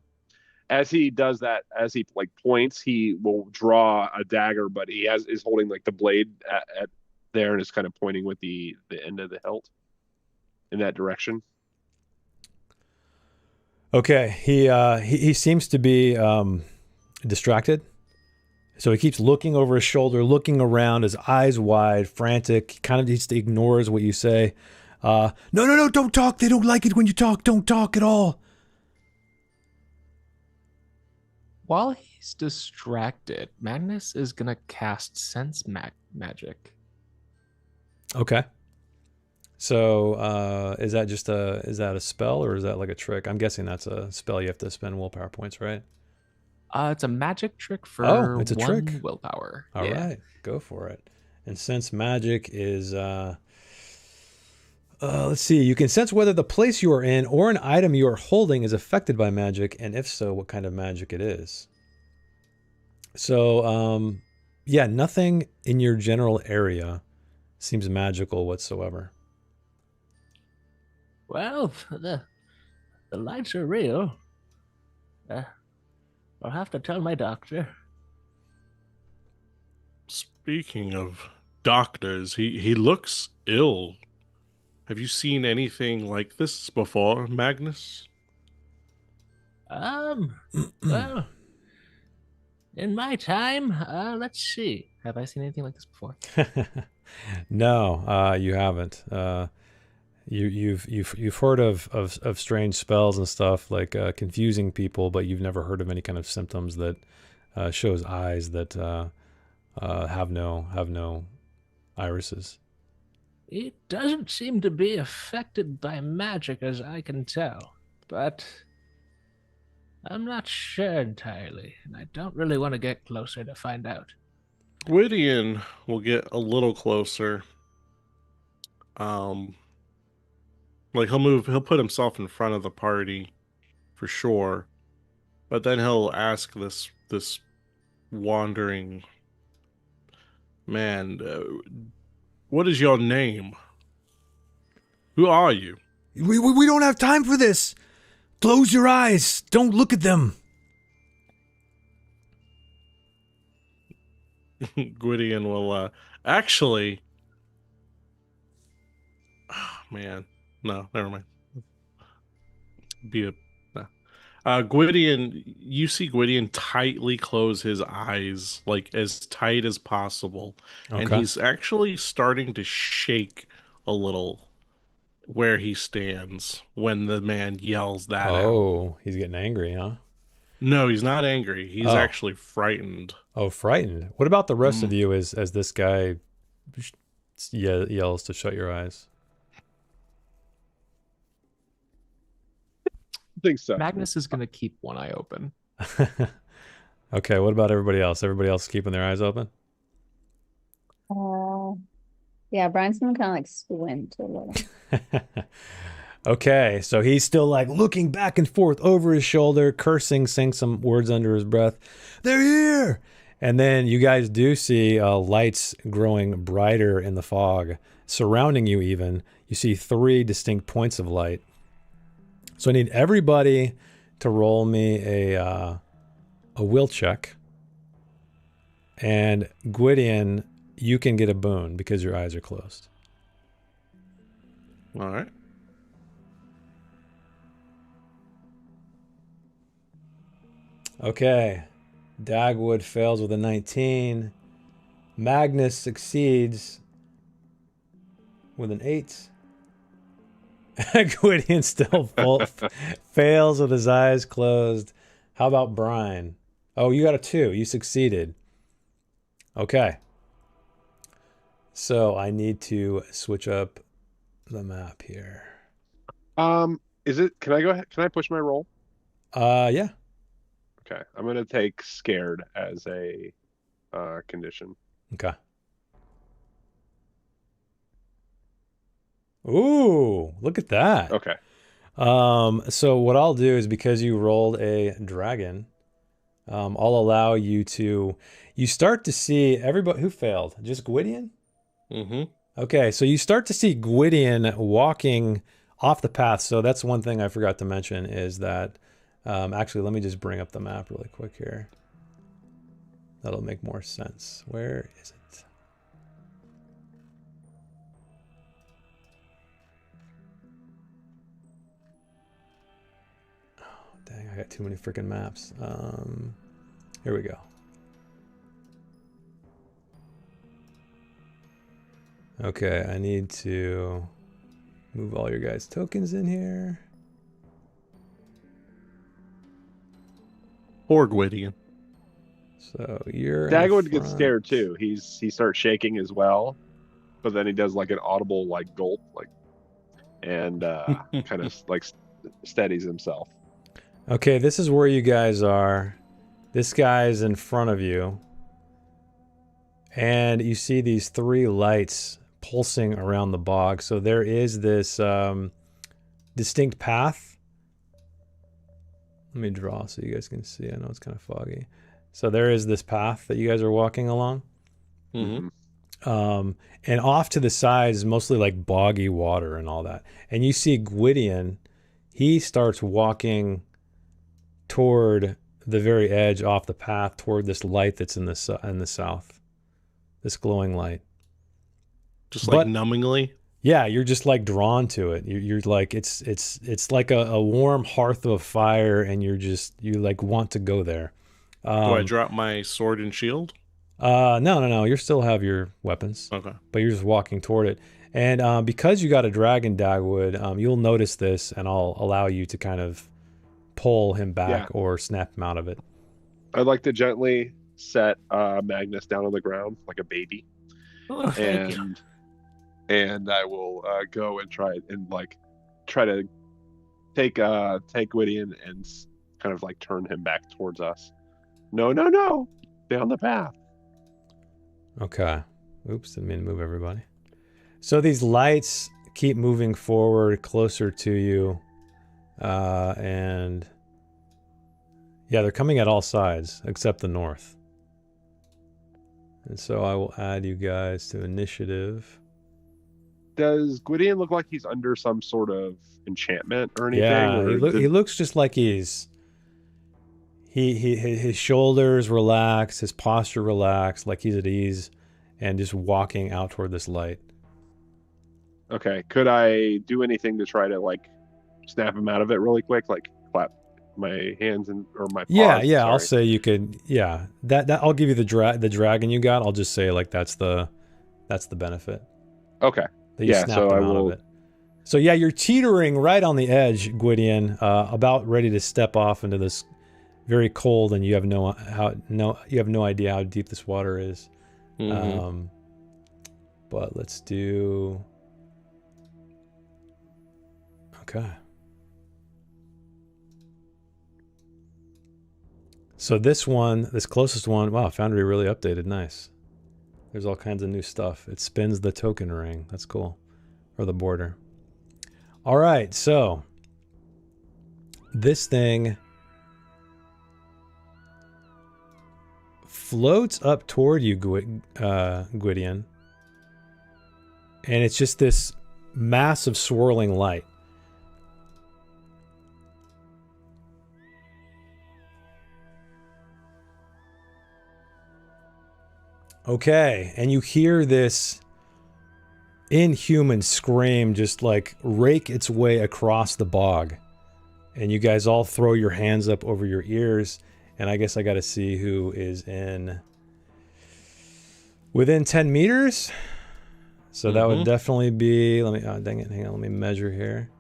as he does that, as he like points, he will draw a dagger, but he is holding like the blade at there and is kind of pointing with the end of the hilt in that direction. Okay, he seems to be distracted, so he keeps looking over his shoulder, looking around, his eyes wide, frantic. He kind of just ignores what you say. No, don't talk. They don't like it when you talk. Don't talk at all. While he's distracted, Magnus is gonna cast sense magic. Okay. So is that a spell or is that like a trick? I'm guessing that's a spell. You have to spend willpower points, right? It's a magic trick for it's a one trick. willpower. All right, go for it. And sense magic is let's see. You can sense whether the place you are in or an item you are holding is affected by magic, and if so, what kind of magic it is. So yeah, nothing in your general area seems magical whatsoever. Well, the lights are real. I'll have to tell my doctor. Speaking of doctors, he looks ill. Have you seen anything like this before, Magnus? Well, in my time, let's see. Have I seen anything like this before? No, you haven't. You've heard of strange spells and stuff like confusing people, but you've never heard of any kind of symptoms that shows eyes that have no irises. It doesn't seem to be affected by magic as I can tell, but I'm not sure entirely, and I don't really want to get closer to find out. Gwydion will get a little closer. Like he'll put himself in front of the party for sure, but then he'll ask this wandering man, what is your name? Who are you? We don't have time for this. Close your eyes. Don't look at them. Gwydion will actually. Oh, man, no, never mind. Gwydion, you see Gwydion tightly close his eyes, like as tight as possible, and he's actually starting to shake a little where he stands when the man yells that out. Oh, he's getting angry, huh? No, he's not angry. He's actually frightened. Oh, frightened. What about the rest of you as this guy yells to shut your eyes? I think so. Magnus is gonna keep one eye open. Okay, what about everybody else? Everybody else keeping their eyes open? Yeah, Brian's gonna kind of like squint a little. Okay, so he's still like looking back and forth over his shoulder, cursing, saying some words under his breath. They're here! And then you guys do see lights growing brighter in the fog, surrounding you even. You see 3 distinct points of light. So I need everybody to roll me a will check. And Gwydion, you can get a boon because your eyes are closed. All right. Okay. Dagwood fails with a 19. Magnus succeeds with an 8. Gwydion still fails with his eyes closed. How about Brian? Oh, you got a 2. You succeeded. Okay. So I need to switch up the map here. Is it? Can I go ahead? Can I push my roll? Yeah. Okay, I'm gonna take scared as a condition. Okay. Ooh, look at that. Okay. So what I'll do is, because you rolled a dragon, I'll allow you to. You start to see everybody who failed. Just Gwydion? Mm-hmm. Okay, so you start to see Gwydion walking off the path. So that's one thing I forgot to mention is that. Actually, let me just bring up the map really quick here. That'll make more sense. Where is it? Oh, dang, I got too many freaking maps. Here we go. Okay, I need to move all your guys' tokens in here. Poor Gwydion. So you're Dagwood gets scared too. He starts shaking as well, but then he does like an audible like gulp, like, and kind of like steadies himself. Okay, this is where you guys are. This guy's in front of you. And you see these 3 lights pulsing around the bog. So there is this distinct path. Let me draw so you guys can see. I know it's kind of foggy. So there is this path that you guys are walking along. Mm-hmm. And off to the side is mostly like boggy water and all that. And you see Gwydion, he starts walking toward the very edge off the path toward this light that's in the south. This glowing light. Just like numbingly? Yeah, you're just like drawn to it. You're like it's like a warm hearth of fire, and you like want to go there. Do I drop my sword and shield? No. You still have your weapons. Okay. But you're just walking toward it. And because you got a dragon, Dagwood, you'll notice this, and I'll allow you to kind of pull him back or snap him out of it. I'd like to gently set Magnus down on the ground like a baby. Oh, thank you. And I will go and try to take Gwydion and kind of like turn him back towards us. No, down the path. Okay. Oops, didn't mean to move everybody. So these lights keep moving forward closer to you, and yeah, they're coming at all sides except the north. And so I will add you guys to initiative. Does Gwydion look like he's under some sort of enchantment or anything? Yeah, or he looks just like his shoulders relaxed, his posture relaxed, like he's at ease, and just walking out toward this light. Okay, could I do anything to try to like snap him out of it really quick, like clap my hands or my paws? Yeah, sorry. I'll say you could. Yeah, that I'll give you the dragon you got. I'll just say like that's the benefit. Okay. That you snapped him out of it. So yeah, you're teetering right on the edge, Gwydion, about ready to step off into this very cold, and you have no idea how deep this water is. Mm-hmm. But let's do. Okay. So this closest one, wow, Foundry really updated. Nice. There's all kinds of new stuff. It spins the token ring. That's cool. Or the border. All right, so this thing floats up toward you, Gwydion. And it's just this massive swirling light. Okay, and you hear this inhuman scream just like rake its way across the bog. And you guys all throw your hands up over your ears, And I guess I got to see who is within 10 meters. So that would definitely be, let me, dang it, hang on, let me measure here.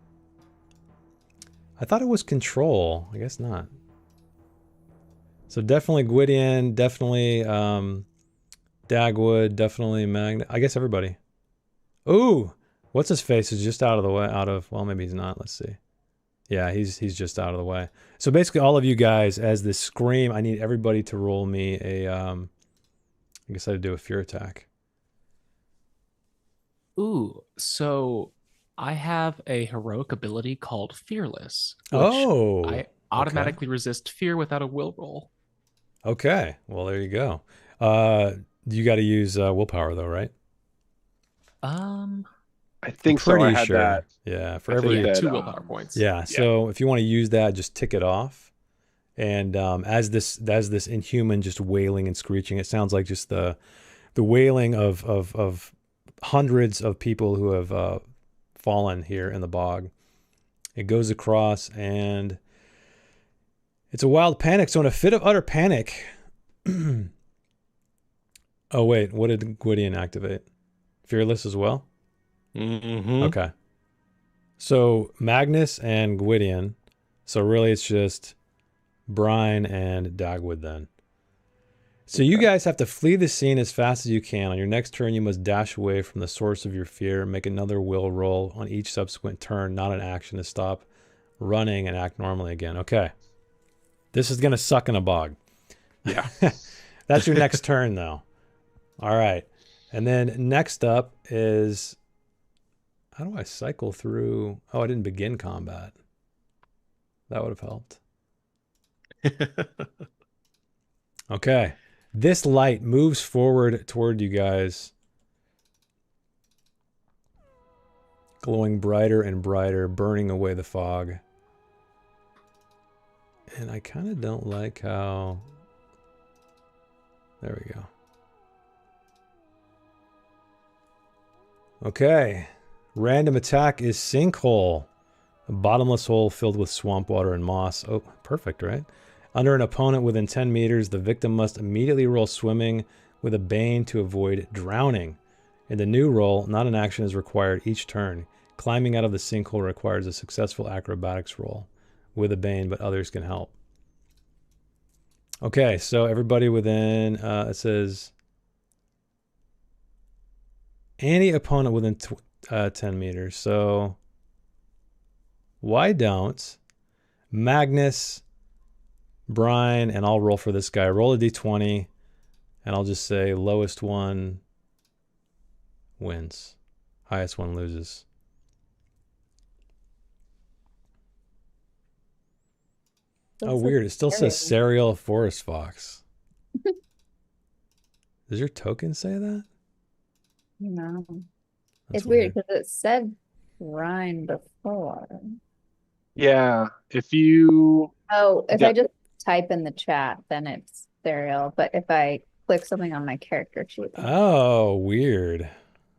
I thought it was control. I guess not. So definitely Gwydion, definitely Dagwood, definitely Magna. I guess everybody. Ooh, what's his face is just out of the way. Well, maybe he's not. Let's see. Yeah, he's just out of the way. So basically, all of you guys, as this scream, I need everybody to roll me a. I guess I'd do a fear attack. Ooh, so I have a heroic ability called Fearless, which Oh, I automatically resist fear without a will roll. Okay, well there you go. You got to use willpower though, right? I think so. I had that. Yeah, for I think every that, 2 willpower points. yeah. So if you want to use that, just tick it off. And as this inhuman just wailing and screeching, it sounds like just the wailing of hundreds of people who have fallen here in the bog. It goes across, and it's a wild panic. So in a fit of utter panic, oh wait, what did Gwydion activate? Fearless as well. Okay. So Magnus and Gwydion. So really, it's just Brine and Dagwood then. So you guys have to flee the scene as fast as you can. On your next turn, you must dash away from the source of your fear. Make another will roll on each subsequent turn, not an action to stop running and act normally again. Okay. This is going to suck in a bog. Yeah. That's your next turn, though. All right. And then next up is... How do I cycle through... Oh, I didn't begin combat. That would have helped. Okay. This light moves forward toward you guys, glowing brighter and brighter, burning away the fog. And I kind of don't like how... There we go. Okay. Random attack is Sinkhole. A bottomless hole filled with swamp water and moss. Oh, perfect, right? Under an opponent within 10 meters, the victim must immediately roll swimming with a bane to avoid drowning. In the new roll, not an action is required each turn. Climbing out of the sinkhole requires a successful acrobatics roll with a bane, but others can help. Okay, so everybody within, it says, any opponent within 10 meters. So why don't Magnus, Brine, and I'll roll for this guy. Roll a d20, and I'll just say lowest one wins. Highest one loses. Oh, weird. It still says Serial Forest Fox. Does your token say that? No. That's It's weird because it said Rhine before. Yeah. If you... Oh, if Yeah. I just type in the chat, then it's Serial. But if I click something on my character sheet. Oh, weird.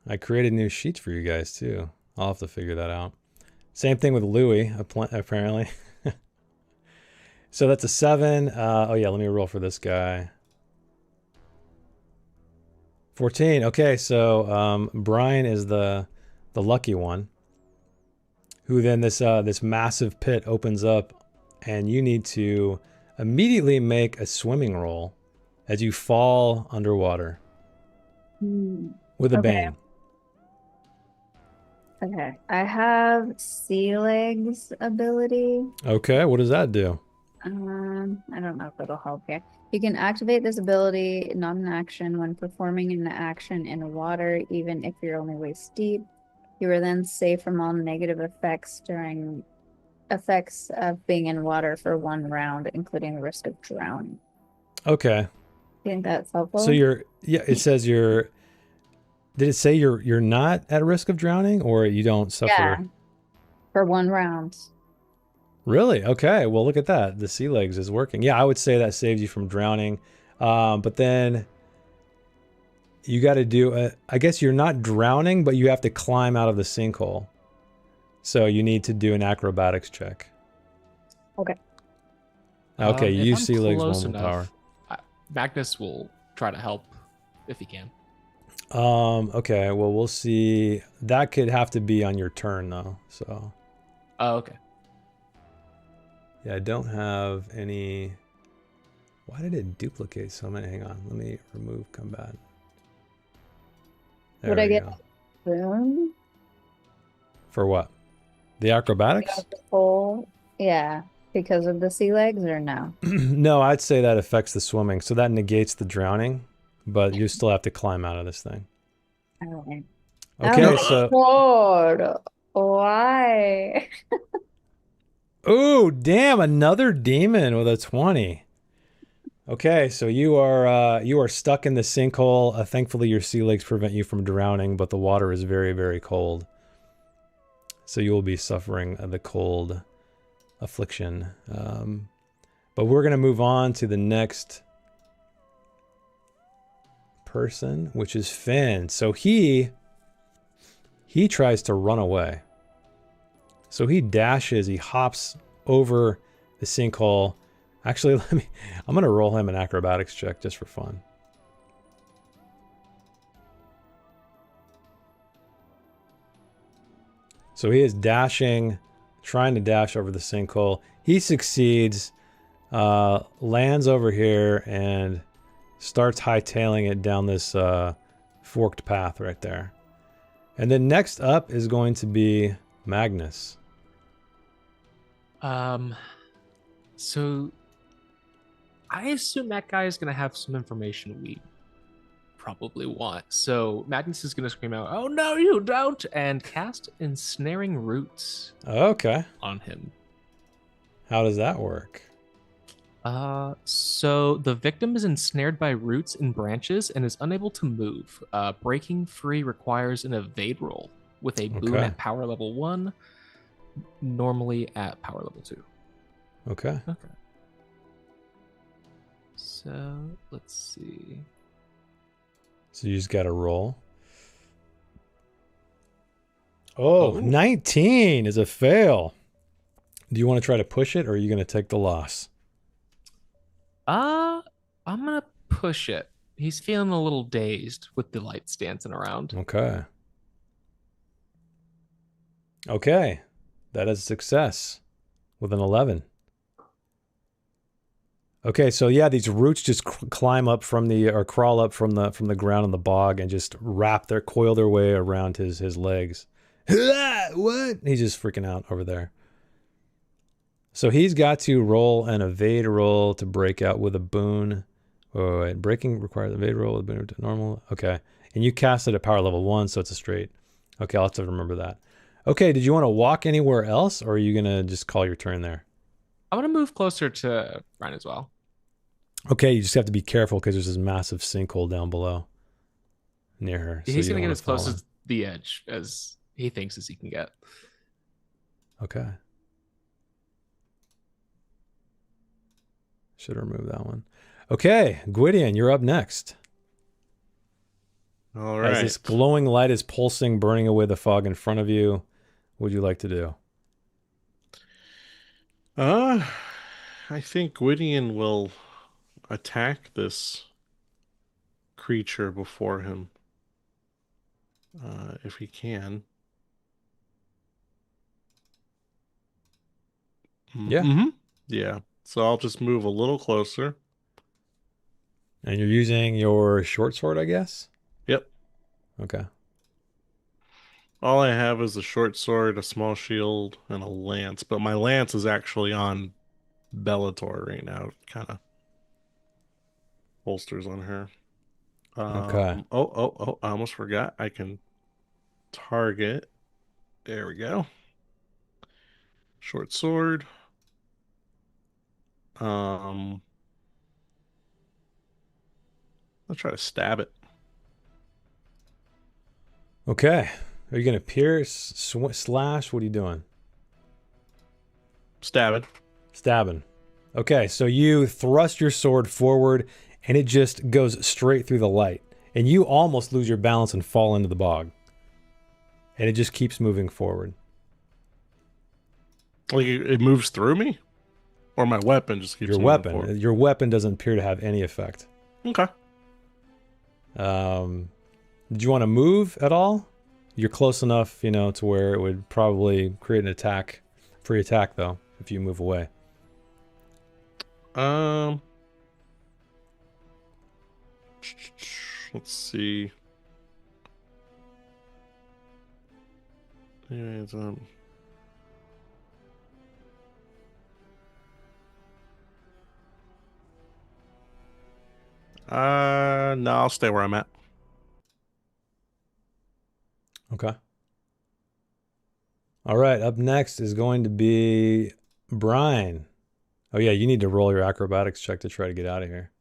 I created new sheets for you guys, too. I'll have to figure that out. Same thing with Louis, apparently. So that's a 7. Oh, yeah, let me roll for this guy. 14. Okay, so Brian is the lucky one. Who then this massive pit opens up, and you need to immediately make a swimming roll as you fall underwater with a bane. Okay, I have Sea Legs ability. Okay, what does that do? I don't know if it'll help here. You can activate this ability, not an action, when performing an action in water, even if you're only waist deep. You are then safe from all negative effects during effects of being in water for 1 round, including the risk of drowning. Okay. You think that's helpful? So it says you're, did it say you're not at risk of drowning, or you don't suffer? Yeah, for 1 round. Really? Okay. Well, look at that. The Sea Legs is working. Yeah, I would say that saves you from drowning. But then you got to do, I guess you're not drowning, but you have to climb out of the sinkhole. So you need to do an acrobatics check. Okay. Okay, If you I'm sea legs close one more power. enough, Magnus will try to help if he can. Okay, well, we'll see. That could have to be on your turn, though. So, Oh, okay. yeah, I don't have any. Why did it duplicate so many? Hang on, let me remove combat. There Would I we get go. a boon? For what? The acrobatics? Yeah, because of the sea legs or no? No, I'd say that affects the swimming, so that negates the drowning, but you still have to climb out of this thing. Okay. Okay, Oh, so Lord, why? oh, damn, another demon with a 20. Okay, so you are stuck in the sinkhole. Thankfully, your sea legs prevent you from drowning, but the water is very, very cold. So you will be suffering the cold affliction. But we're gonna move on to the next person, which is Finn. So he tries to run away. So he dashes, he hops over the sinkhole. Actually, I'm gonna roll him an acrobatics check just for fun. So he is dashing, trying to dash over the sinkhole. He succeeds, lands over here and starts hightailing it down this forked path right there. And then next up is going to be Magnus. So I assume that guy is going to have some information we probably want. So Magnus is going to scream out, "Oh no, you don't!" and cast Ensnaring Roots Okay. on him. How does that work? So the victim is ensnared by roots and branches and is unable to move. Breaking free requires an evade roll with a boon Okay. at power level 1, normally at power level 2. Okay. Okay. So let's see. So you just got to roll. Oh, Oh. 19 is a fail. Do you want to try to push it or are you going to take the loss? I'm gonna push it. He's feeling a little dazed with the lights dancing around. Okay. Okay. That is a success with an 11. Okay, so yeah, these roots just climb up from the or crawl up from the ground in the bog and just coil their way around his legs. What? He's just freaking out over there. So he's got to roll an evade roll to break out with a boon. Wait. Breaking requires evade roll with a boon to normal. Okay. And you cast it at power level 1, so it's a straight. Okay, I'll have to remember that. Okay, did you want to walk anywhere else, or are you going to just call your turn there? I'm gonna move closer to Ryan as well. Okay, you just have to be careful because there's this massive sinkhole down below near her. So He's you gonna don't get wanna as close fall as the edge as he thinks as he can get. in. Okay. Should remove that one. Okay, Gwydion, you're up next. All As right. this glowing light is pulsing, burning away the fog in front of you, what would you like to do? I think Gwydion will attack this creature before him, if he can. Yeah. Mm-hmm. Yeah. So I'll just move a little closer. And you're using your short sword, I guess? Yep. Okay. All I have is a short sword, a small shield, and a lance. But my lance is actually on Bellator right now. Kind of holsters on her. Okay. Oh, I almost forgot. I can target. There we go. Short sword. I'll try to stab it. Okay. Are you going to pierce, slash? What are you doing? Stab it. Stabbing. Okay, so you thrust your sword forward and it just goes straight through the light. And you almost lose your balance and fall into the bog. And it just keeps moving forward. Like it moves through me? Or my weapon just keeps Your moving weapon. forward. Your weapon doesn't appear to have any effect. Okay. Did you want to move at all? You're close enough, you know, to where it would probably create an attack, free attack though, if you move away. Let's see. Anyways, no, I'll stay where I'm at. Okay. All right, up next is going to be Brian. Oh yeah, you need to roll your acrobatics check to try to get out of here.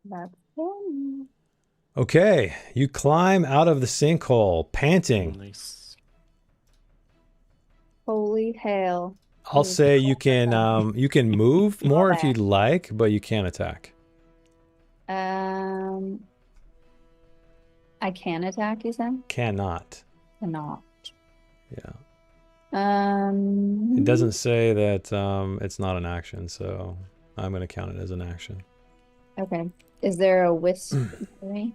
That's fun. Okay, you climb out of the sinkhole, panting. Nice. Holy hell. I'll say you can move more if bad. you'd like, but you can't attack. I can attack, you said? Cannot. Cannot. Yeah. Um, It doesn't say that it's not an action, so I'm going to count it as an action. Okay. Is there a wisp for me?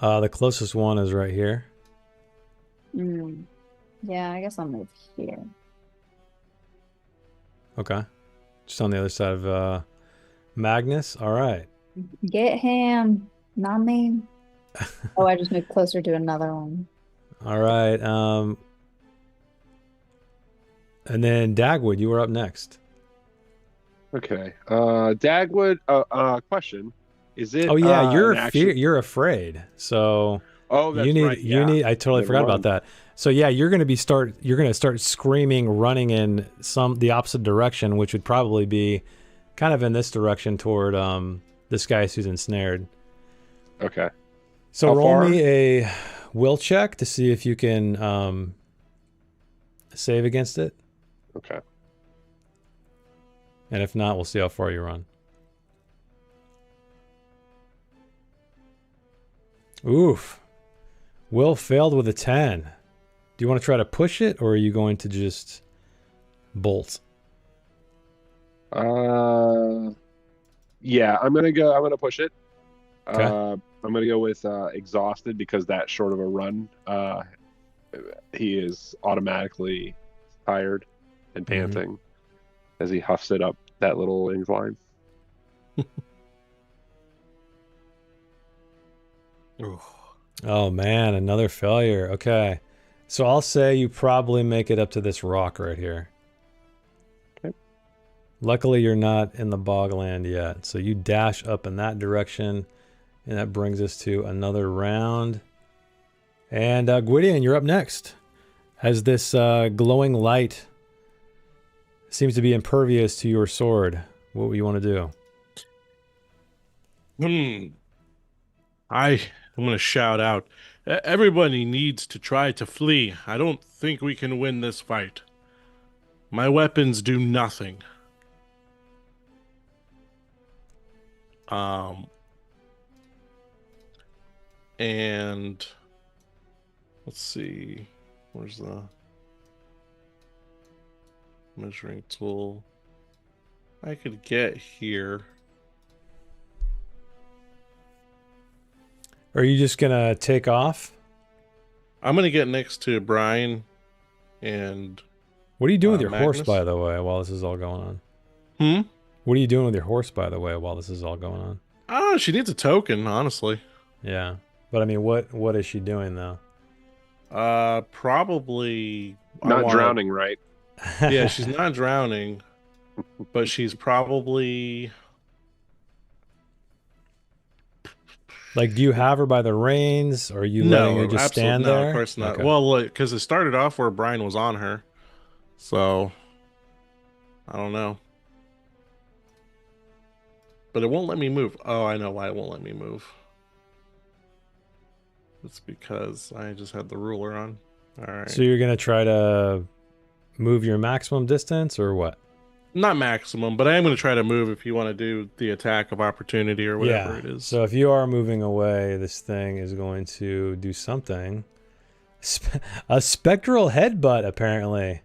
The closest one is right here. Yeah, I guess I'll move here. Okay. Just on the other side of Magnus. All right. Get him, not me. Oh, I just moved closer to another one. All right. And then Dagwood, you were up next. Okay. Dagwood. Question: Is it? Oh yeah, an action? you're afraid. So Oh, that's right. you Yeah. need. I totally The forgot run. about that. So yeah, you're gonna start screaming, running in the opposite direction, which would probably be kind of in this direction toward this guy who's ensnared. Okay. So How roll far? me a will check to see if you can save against it, Okay. and if not, we'll see how far you run. Oof. Will failed with a 10. Do you want to try to push it, or are you going to just bolt? Yeah, I'm gonna push it. Okay. I'm gonna go with exhausted because that short of a run, he is automatically tired and panting as he huffs it up that little incline. Oh man, another failure. Okay. So I'll say you probably make it up to this rock right here. Okay. Luckily, you're not in the bogland yet. So you dash up in that direction, and that brings us to another round. And Gwydion, you're up next. As this glowing light seems to be impervious to your sword, what do you want to do? I'm going to shout out. Everybody needs to try to flee. I don't think we can win this fight. My weapons do nothing. And let's see. Where's the measuring tool? I could get here. Are you just going to take off? I'm going to get next to Brian and... What are you doing with your horse, Magnus? by the way, while this is all going on? What are you doing with your horse, by the way, while this is all going on? Oh, she needs a token, honestly. Yeah. But I mean, what is she doing, though? Probably... Not drowning, right? Yeah, she's not drowning, but she's probably... Like, do you have her by the reins, or are you letting her just stand there? No, of course not. Okay. Well, because it started off where Brian was on her, so I don't know. But it won't let me move. Oh, I know why it won't let me move. It's because I just had the ruler on. All right. So you're gonna try to move your maximum distance, or what? Not maximum, but I am going to try to move if you want to do the attack of opportunity or whatever it is. So if you are moving away, this thing is going to do something. A spectral headbutt, apparently.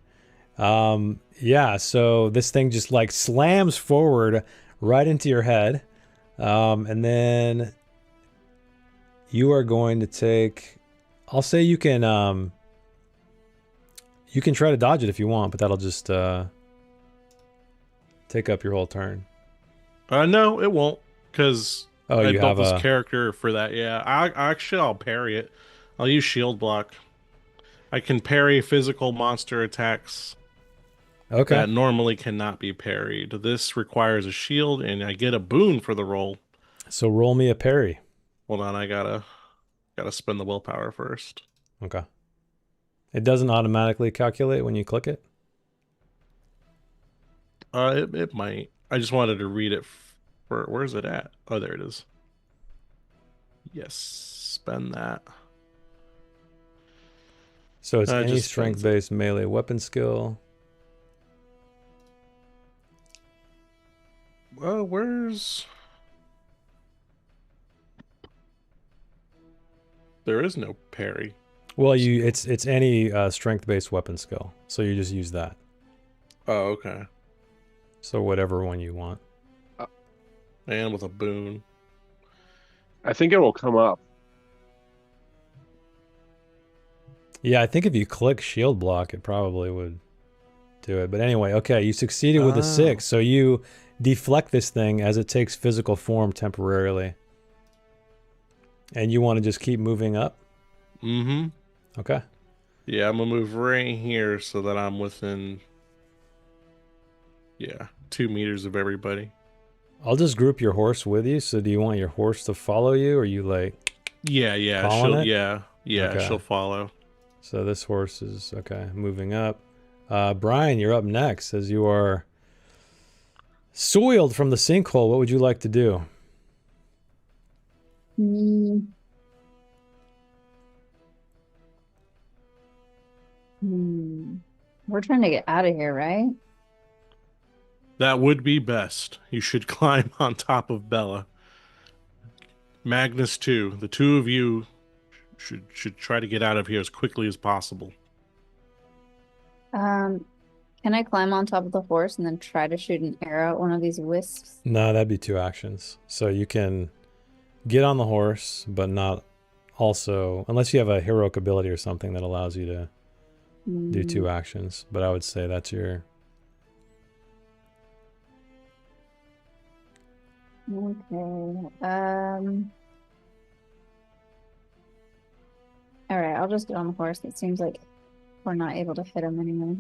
Yeah, so this thing just like slams forward right into your head. And then you are going to take, I'll say you can try to dodge it if you want, but that'll just take up your whole turn. No, it won't, because I you built have this character for that. Yeah, I'll parry it. I'll use shield block. I can parry physical monster attacks that normally cannot be parried. This requires a shield, and I get a boon for the roll. So roll me a parry. Hold on, I gotta spend the willpower first. Okay. It doesn't automatically calculate when you click it? It might. I just wanted to read it for, where's it at? Oh, there it is. Yes, spend that. So it's any strength-based melee weapon skill. Where's... There is no parry. Well, it's any strength-based weapon skill. So you just use that. Oh, okay. So whatever one you want. And with a boon. I think it will come up. Yeah, I think if you click shield block, it probably would do it. But anyway, okay, you succeeded with a 6. So you deflect this thing as it takes physical form temporarily. And you want to just keep moving up? Mm-hmm. Okay. Yeah, I'm going to move right here so that I'm within, 2 meters of everybody. I'll just group your horse with you. So do you want your horse to follow you, or are you like... Yeah, she'll follow. So this horse is, moving up. Brian, you're up next. As you are soiled from the sinkhole, what would you like to do? We're trying to get out of here, right? That would be best. You should climb on top of Bella. Magnus too. The two of you should try to get out of here as quickly as possible. Can I climb on top of the horse and then try to shoot an arrow at one of these wisps? No, that'd be 2 actions. So you can get on the horse, but not also, unless you have a heroic ability or something that allows you to do 2 actions. But I would say that's your... Okay. All right, I'll just get on the horse. It seems like we're not able to hit him anymore.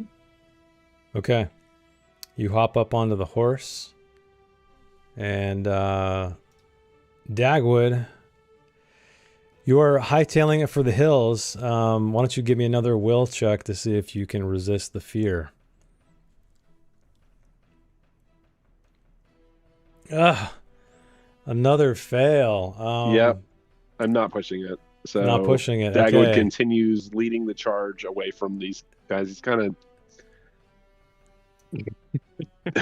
Okay. You hop up onto the horse. And Dagwood, you are hightailing it for the hills. Why don't you give me another will check to see if you can resist the fear. Ugh. Another fail. Yep. I'm not pushing it. So not pushing it. Dagwood Okay. continues leading the charge away from these guys. He's kind of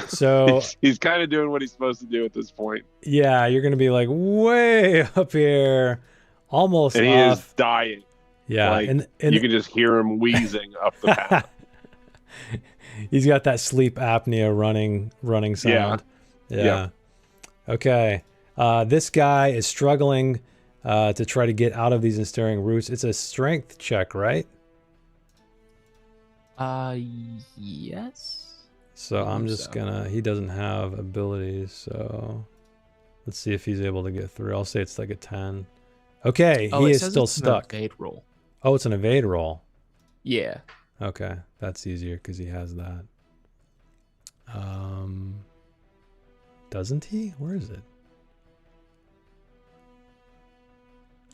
So he's kind of doing what he's supposed to do at this point. yeah, you're gonna be like way up here, almost And he off. is dying. Yeah, Like, and you can just hear him wheezing up the path. he's got that sleep apnea running sound. Yeah. Okay. This guy is struggling to try to get out of these ensnaring roots. It's a strength check, right? Yes. So I'm believe just so. gonna... He doesn't have abilities, so... Let's see if he's able to get through. I'll say it's like a 10. Okay, Oh, he it is says still it's an stuck. evade roll. Oh, it's an evade roll. Yeah. Okay, that's easier because he has that. Doesn't he? Where is it?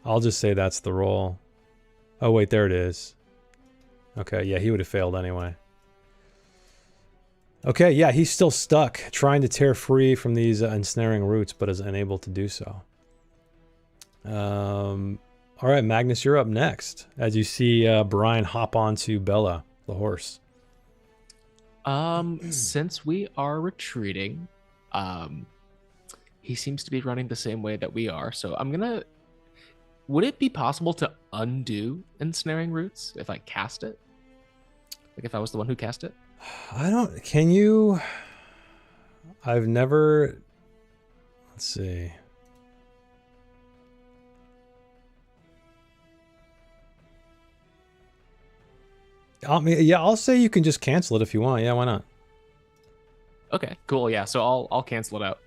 I'll just say that's the roll. Oh, wait, there it is. Okay, yeah, he would have failed anyway. Okay, yeah, he's still stuck, trying to tear free from these ensnaring roots, but is unable to do so. All right, Magnus, you're up next, as you see Brian hop onto Bella, the horse. Since we are retreating, he seems to be running the same way that we are. So I'm gonna. Would it be possible to undo ensnaring roots if I cast it? Like if I was the one who cast it? Can you? I've never. Let's see. I'll say you can just cancel it if you want. Yeah, why not? Okay, cool. Yeah, so I'll cancel it out.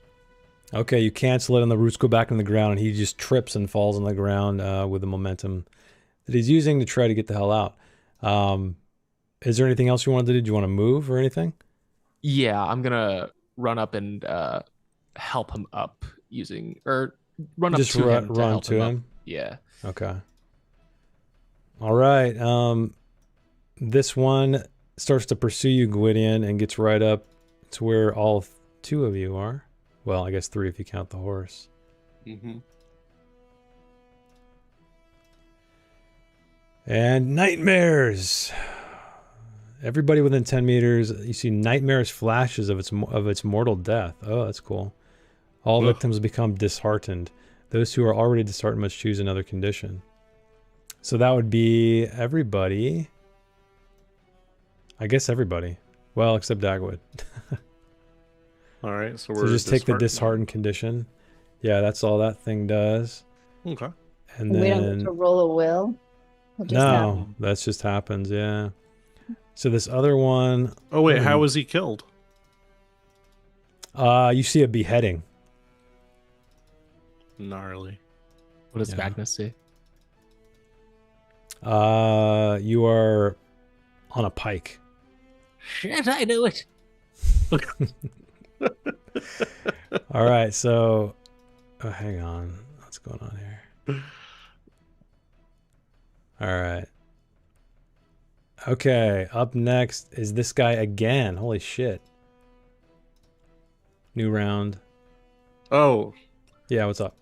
Okay, you cancel it and the roots go back in the ground and he just trips and falls on the ground with the momentum that he's using to try to get the hell out. Is there anything else you wanted to do? Do you want to move or anything? Yeah, I'm gonna run up and help him up using, or run up Just to him to run help to him him? up. Yeah. Okay. All right. This one starts to pursue you, Gwydion, and gets right up to where all two of you are. Well, I guess three if you count the horse. Mm-hmm. And nightmares. Everybody within 10 meters, you see nightmarish flashes of its mortal death. Oh, that's cool. All victims become disheartened. Those who are already disheartened must choose another condition. So that would be everybody. I guess everybody. Well, except Dagwood. All right, so So just take the disheartened condition. Yeah, that's all that thing does. Okay. And We don't get then to roll a will. It just happens. no, that just happens. Yeah. So this other one, Oh wait, how was he killed? you see a beheading. Gnarly. What does Yeah. Magnus say? You are on a pike. Shit, I knew it. All right, so hang on. What's going on here? All right. Okay, up next is this guy again. Holy shit. New round. Oh, Yeah, what's up?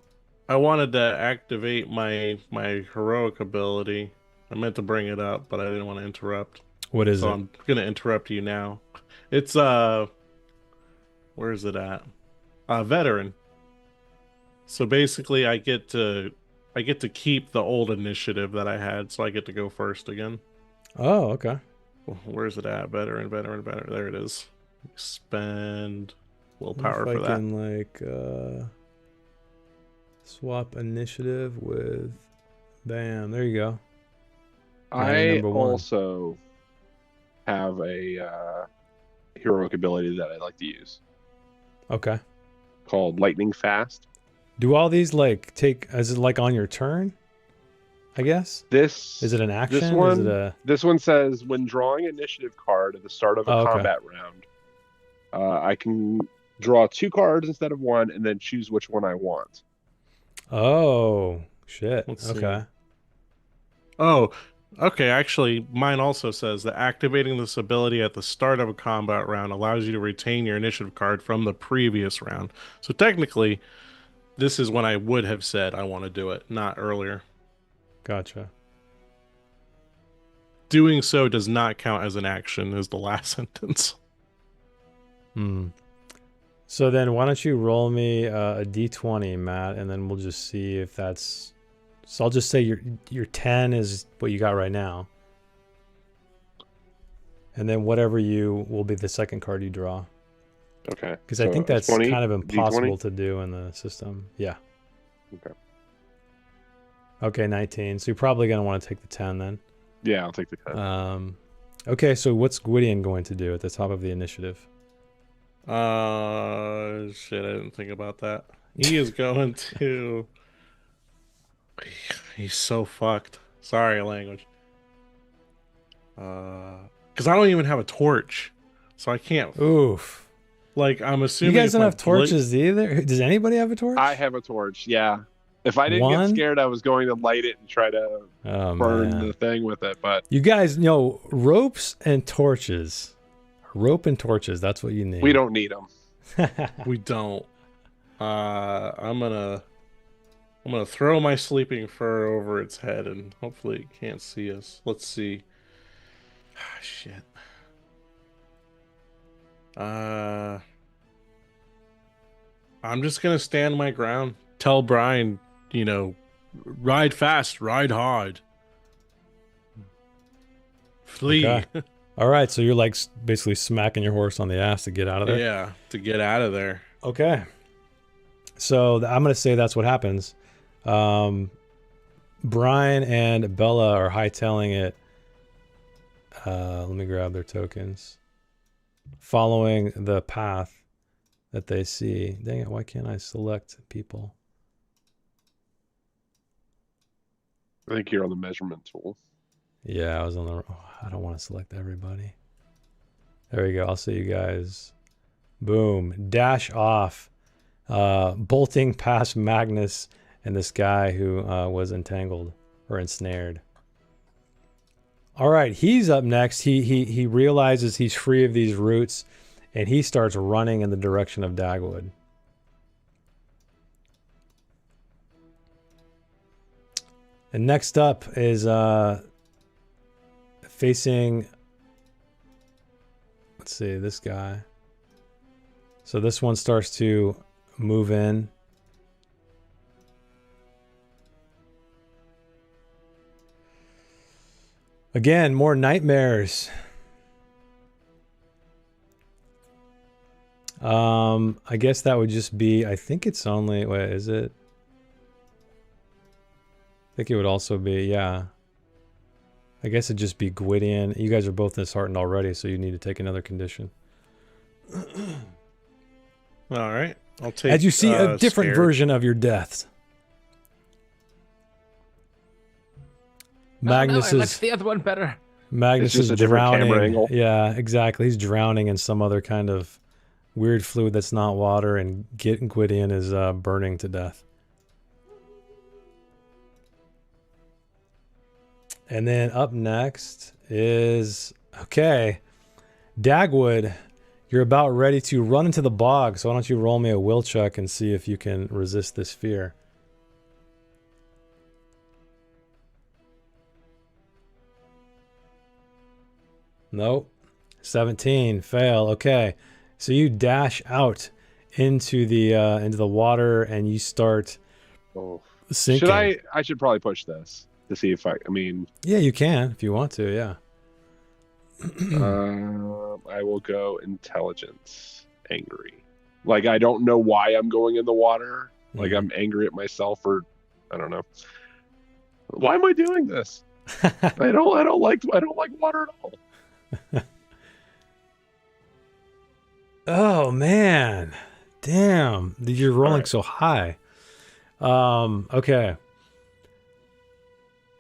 I wanted to activate my heroic ability. I meant to bring it up, but I didn't want to interrupt. What is So it? I'm gonna interrupt you now. It's where is it at? Veteran. So basically I get to keep the old initiative that I had, so I get to go first again. Oh, okay. Where is it at? Veteran. There it is. Spend willpower If for I that. can like swap initiative with bam, there you go. I number one. also have a heroic ability that I like to use Okay. called Lightning Fast. Do all these like take is it like on your turn? I guess? This Is it an action? This one, Is it a this one says when drawing initiative card at the start of a okay. combat round, I can draw 2 cards instead of 1, and then choose which one I want. Oh shit. Let's see. Okay. Oh, okay. Actually, mine also says that activating this ability at the start of a combat round allows you to retain your initiative card from the previous round. So technically, this is when I would have said I want to do it, not earlier. Gotcha. Doing so does not count as an action, is the last sentence. So then why don't you roll me a d20, Matt, and then we'll just see if that's so I'll just say your 10 is what you got right now. And then whatever you will be the second card you draw. Okay. Because I think a that's 20, kind of impossible D20? to do in the system. Yeah. Okay. Okay, 19. So you're probably going to want to take the 10 then. Yeah, I'll take the 10. Okay, so what's Gwydion going to do at the top of the initiative? Shit, I didn't think about that. He is going to... He's so fucked. Sorry, language. Because I don't even have a torch. So I can't... Oof. Like, I'm assuming... You guys if don't my have torches either? Does anybody have a torch? I have a torch, yeah. If I didn't One? get scared, I was going to light it and try to Oh, burn man. the thing with it, but You guys know ropes and torches. Rope and torches, that's what you need. we don't need them. We don't. I'm gonna throw my sleeping fur over its head and hopefully it can't see us. Let's see. Ah, shit. I'm just gonna stand my ground. Tell Brian, ride fast, ride hard, flee. Okay. All right, so you're like basically smacking your horse on the ass to get out of there. Yeah, to get out of there. Okay. So I'm gonna say that's what happens. Brian and Bella are hightailing it. Let me grab their tokens. Following the path that they see. Dang it, why can't I select people? I think you're on the measurement tool. Yeah, I was on the... Oh, I don't want to select everybody. There we go. I'll see you guys. Boom. Dash off. Bolting past Magnus and this guy who was entangled or ensnared. All right, he's up next. He realizes he's free of these roots, and he starts running in the direction of Dagwood. And next up is facing, let's see, this guy. So this one starts to move in. Again, more nightmares. I guess that would just be, I think it's only, wait, is it? I think it would also be, yeah. I guess it'd just be Gwydion. You guys are both disheartened already, so you need to take another condition. All right. I'll take As you see a different scared. version of your deaths. Magnus I liked is the other one better. Magnus It's is just a different camera drowning. angle. Yeah, exactly. He's drowning in some other kind of weird fluid that's not water, and Gwydion is burning to death. And then up next is, okay, Dagwood. You're about ready to run into the bog, so why don't you roll me a will check and see if you can resist this fear. Nope. 17, fail. Okay. So you dash out into the water and you start Oh. sinking. I should probably push this to see if I mean, Yeah, you can if you want to, yeah. I will go intelligence angry. Like, I don't know why I'm going in the water. Like, I'm angry at myself, or I don't know. Why am I doing this? I don't like water at all. Oh man. Damn. You're rolling Alright. so high. Okay.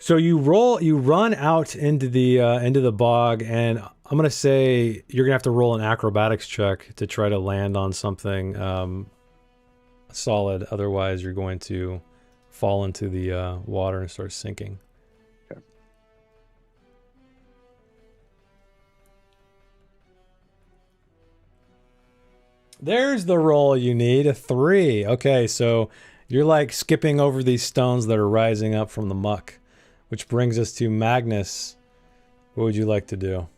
So you run out into the bog, and I'm gonna say you're gonna have to roll an acrobatics check to try to land on something solid. Otherwise, you're going to fall into the water and start sinking. Okay. There's the roll you need, a 3. Okay, so you're like skipping over these stones that are rising up from the muck, which brings us to Magnus. What would you like to do?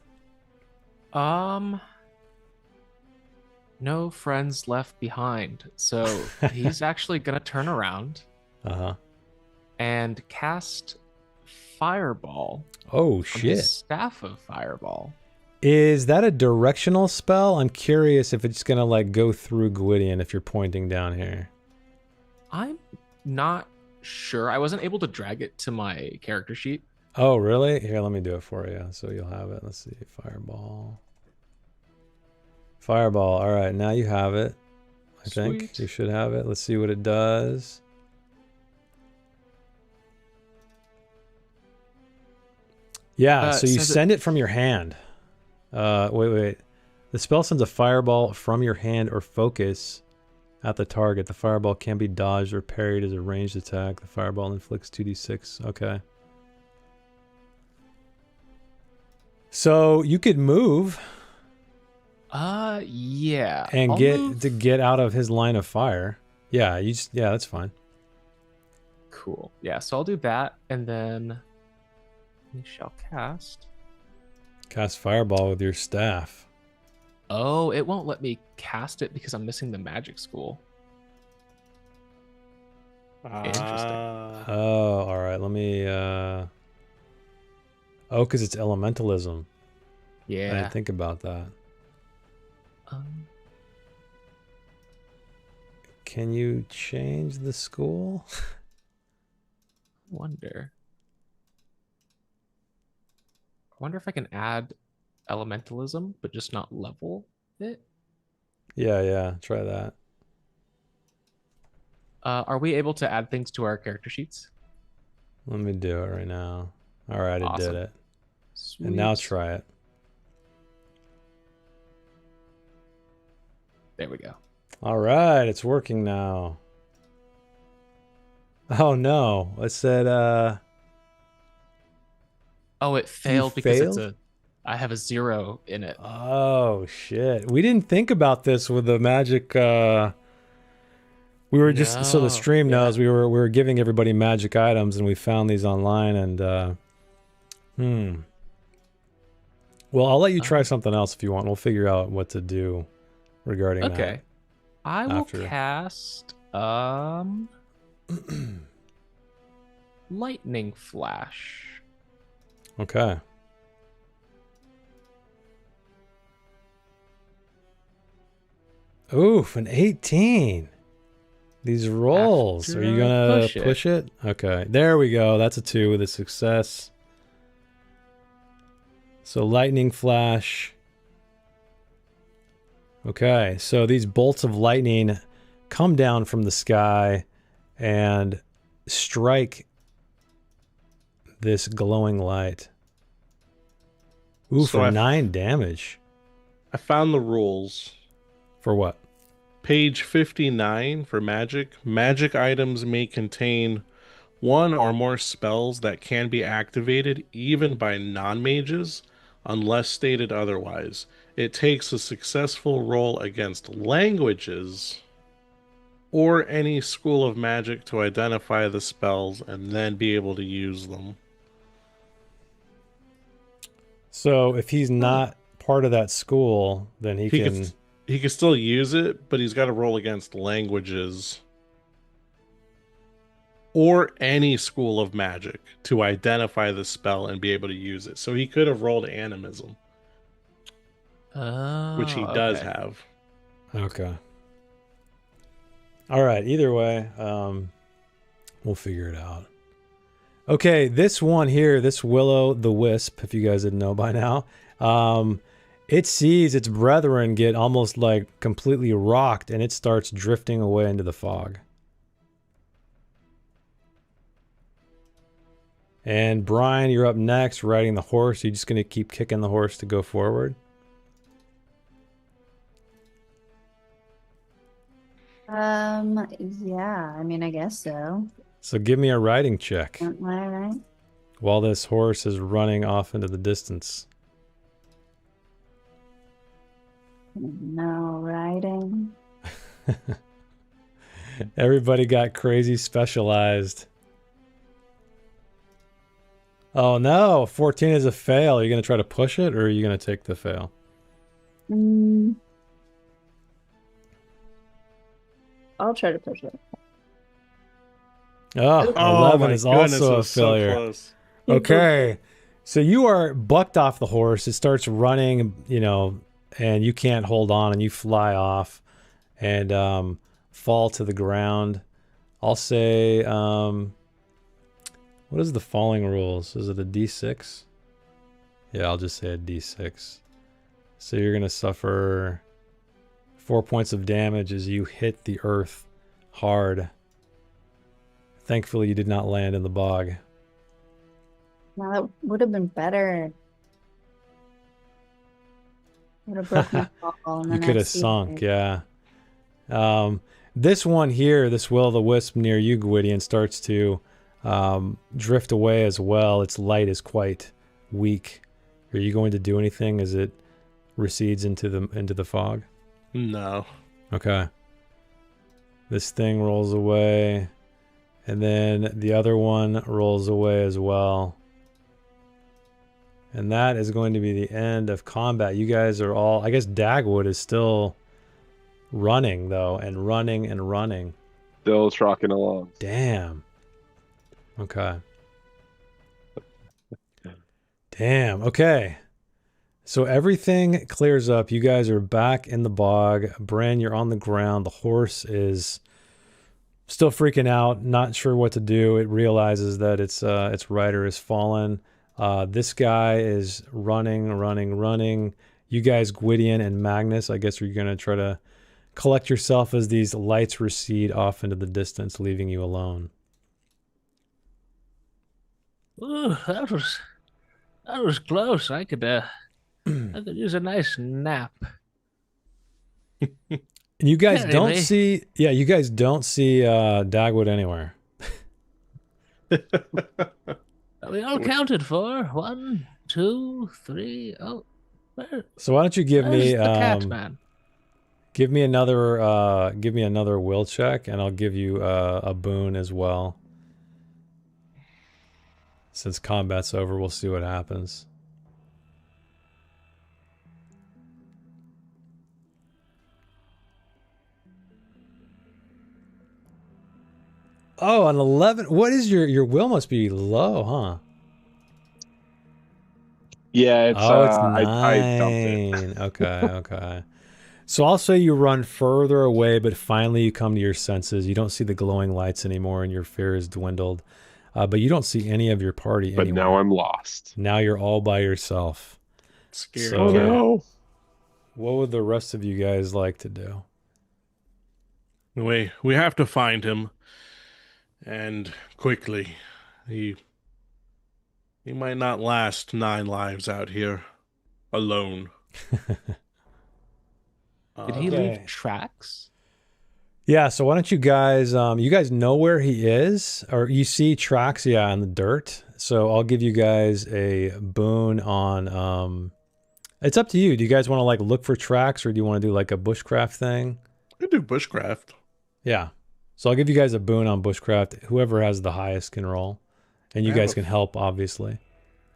No friends left behind. So he's actually gonna turn around Uh-huh. and cast Fireball Oh, on shit. his staff of Fireball. Is that a directional spell? I'm curious if it's going to like go through Gwydion if you're pointing down here. I'm not sure. I wasn't able to drag it to my character sheet. Oh, really? Here, let me do it for you so you'll have it. Let's see. Fireball. Fireball. All right, now you have it. I think Sweet. you should have it. Let's see what it does. Yeah, so you says it- send it from your hand. Wait. The spell sends a fireball from your hand or focus at the target. The fireball can be dodged or parried as a ranged attack. The fireball inflicts 2d6. Okay. So you could move Yeah. and I'll get move- to get out of his line of fire. Yeah, yeah, that's fine. Cool. Yeah, so I'll do that, and then we shall cast. Cast fireball with your staff. Oh, it won't let me cast it because I'm missing the magic school. Interesting. Oh, all right. Let me. Oh, because it's elementalism. I Yeah. didn't think about that. Can you change the school? I wonder if I can add elementalism, but just not level it. Yeah. Try that. Are we able to add things to our character sheets? Let me do it right now. All right, it did Awesome. it. Sweet. And now try it. There we go. All right, it's working now. Oh no, it said Oh, it failed because failed? I have a 0 in it. Oh shit. We didn't think about this with the magic we were just so the stream knows we were giving everybody magic items and we found these online and well, I'll let you try something else if you want. We'll figure out what to do regarding that. Okay. I will after. cast lightning flash. Okay. Oof, an 18. These rolls. After Are you I gonna push push it? Okay. There we go. That's a 2 with a success. So lightning flash. Okay, so these bolts of lightning come down from the sky and strike this glowing light. Ooh, So for 9 damage. I found the rules. For what? Page 59 for magic. Magic items may contain one or more spells that can be activated even by non-mages unless stated otherwise. It takes a successful roll against languages or any school of magic to identify the spells and then be able to use them. So if he's not part of that school, then he can... He can still use it, but he's got to roll against languages or any school of magic to identify the spell and be able to use it. So he could have rolled animism, which he does have. Okay. All right. Either way, we'll figure it out. Okay, this one here, this will-o'-the-wisp, if you guys didn't know by now, it sees its brethren get almost like completely rocked, and it starts drifting away into the fog. And Brian, you're up next, riding the horse. You're just going to keep kicking the horse to go forward? Yeah, I mean, I guess so. So give me a riding check All right. while this horse is running off into the distance. No riding. Everybody got crazy specialized. Oh no, 14 is a fail. Are you going to try to push it, or are you going to take the fail? I'll try to push it. Oh, 11 is also a failure. So close. Okay, so you are bucked off the horse. It starts running, and you can't hold on, and you fly off and fall to the ground. I'll say, what is the falling rules? Is it a D6? Yeah, I'll just say a D6. So you're going to suffer 4 points of damage as you hit the earth hard. Thankfully, you did not land in the bog. Now that would have been better. Would have broke my fall. And You then could I'd have see sunk, it. yeah. This one here, this will-o'-the-wisp near you, Gwydion, starts to drift away as well. Its light is quite weak. Are you going to do anything as it recedes into the fog? No. Okay. This thing rolls away, and then the other one rolls away as well. And that is going to be the end of combat. You guys are all... I guess Dagwood is still running, though, and running and running. Still trucking along. Damn. Okay. Damn. Okay. So everything clears up. You guys are back in the bog. Bran, you're on the ground. The horse is still freaking out, not sure what to do. It realizes that its rider has fallen. This guy is running. You guys, Gwydion and Magnus, I guess you're going to try to collect yourself as these lights recede off into the distance, leaving you alone. Ooh, that was close. I could use a nice nap. And you guys don't Really? see... Yeah, you guys don't see Dagwood anywhere. Are we all counted for? 1, 2, 3. Oh, So why don't you give where's me... the cat man? Give me another will check, and I'll give you a boon as well. Since combat's over, we'll see what happens. Oh, an 11. What is your will must be low, huh? Yeah, it's Oh, it's I dumped it. 9. Okay. So I'll say you run further away, but finally you come to your senses. You don't see the glowing lights anymore, and your fear is dwindled. But you don't see any of your party But anymore. now I'm lost. Now you're all by yourself. Scary. So- Oh no. What would the rest of you guys like to do? We have to find him, and quickly. He might not last 9 lives out here alone. Did he Okay. leave tracks? Yeah, so why don't you guys know where he is? Or you see tracks, in the dirt. So I'll give you guys a boon on it's up to you. Do you guys want to like look for tracks, or do you want to do like a bushcraft thing? We do bushcraft. Yeah. So I'll give you guys a boon on bushcraft. Whoever has the highest can roll. And you I have guys a- can help, obviously.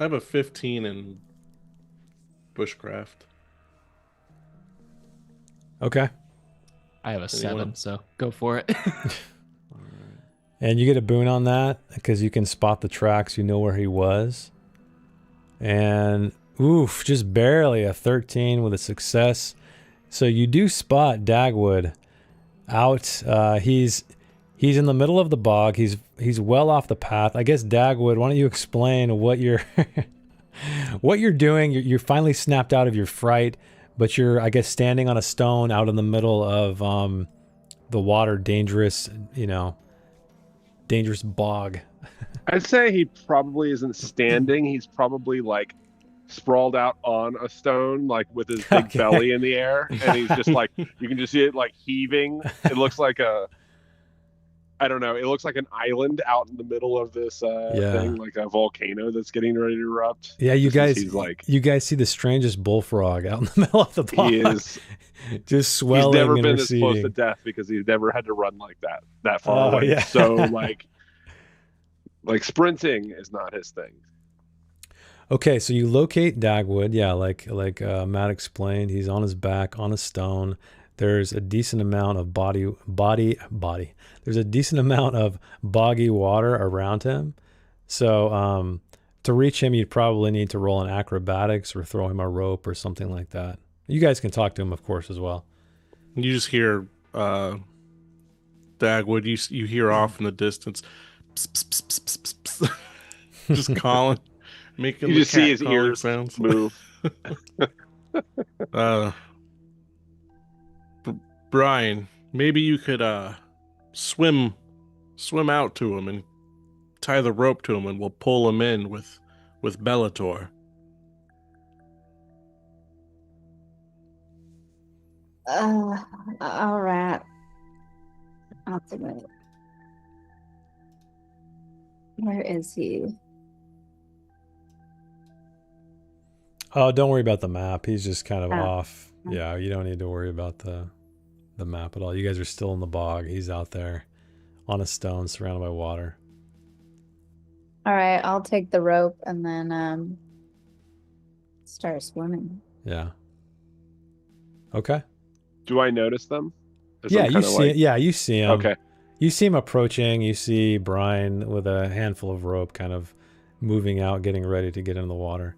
I have a 15 in bushcraft. Okay. I have a 7, Anyone? so go for it. And you get a boon on that because you can spot the tracks. You know where he was. And oof, just barely a 13 with a success. So you do spot Dagwood out. He's in the middle of the bog. He's well off the path. I guess Dagwood, why don't you explain what you're what you're doing? You're finally snapped out of your fright, but you're, I guess, standing on a stone out in the middle of the water, dangerous bog. I'd say he probably isn't standing. He's probably like sprawled out on a stone, like with his big Okay. belly in the air, and he's just like, you can just see it like heaving. It looks like I don't know. It looks like an island out in the middle of this thing, like a volcano that's getting ready to erupt. Yeah, you Just as guys, he's like, you guys see the strangest bullfrog out in the middle of the bog. he is. Just swelling He's never and been receding. this close to death because he's never had to run like that far Oh, away. yeah. So like sprinting is not his thing. Okay, so you locate Dagwood. Yeah, like Matt explained, he's on his back on a stone. There's a decent amount of body. There's a decent amount of boggy water around him. So to reach him, you'd probably need to roll an acrobatics or throw him a rope or something like that. You guys can talk to him, of course, as well. You just hear Dagwood. You hear off in the distance, pss, pss, pss, pss, pss, pss, pss. Just calling, making You the just see cat his calling ears sounds. move. Brian, maybe you could swim out to him and tie the rope to him, and we'll pull him in with Bellator. All right. I'll do it. Where is he? Oh, don't worry about the map. He's just kind of Oh. off. Yeah, you don't need to worry about the map at all. You guys are still in the bog. He's out there on a stone surrounded by water. All right, I'll take the rope and then start swimming. Yeah. Okay. Do I notice them? Yeah, you see. Yeah, you see him. Okay. You see him approaching. You see Brian with a handful of rope, kind of moving out, getting ready to get in the water.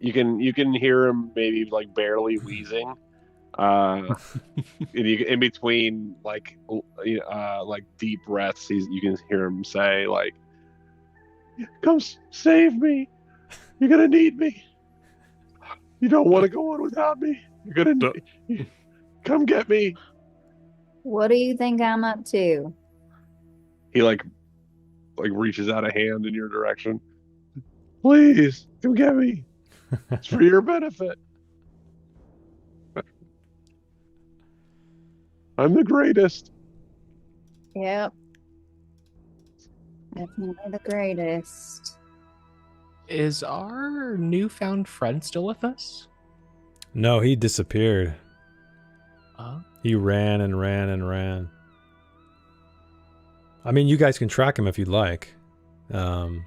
You can hear him maybe like barely wheezing, in between like deep breaths. You can hear him say like, "Come save me! You're gonna need me. You don't want to go on without me. You're gonna come get me." What do you think I'm up to? He like reaches out a hand in your direction. Please come get me. It's for your benefit. I'm the greatest. Yep. Definitely the greatest. Is our newfound friend still with us? No, he disappeared. Oh. He ran and ran and ran. I mean, you guys can track him if you'd like. But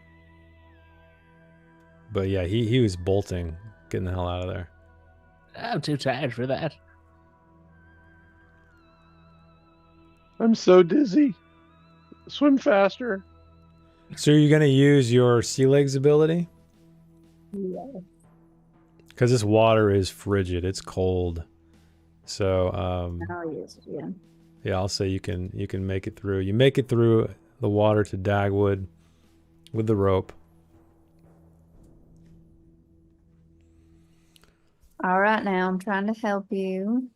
yeah, he was bolting, getting the hell out of there. I'm too tired for that. I'm so dizzy. Swim faster. So you're going to use your sea legs ability? Yeah. Because this water is frigid. It's cold. So, I'll use it, yeah. yeah, I'll say you can make it through. You make it through the water to Dagwood with the rope. All right, now I'm trying to help you.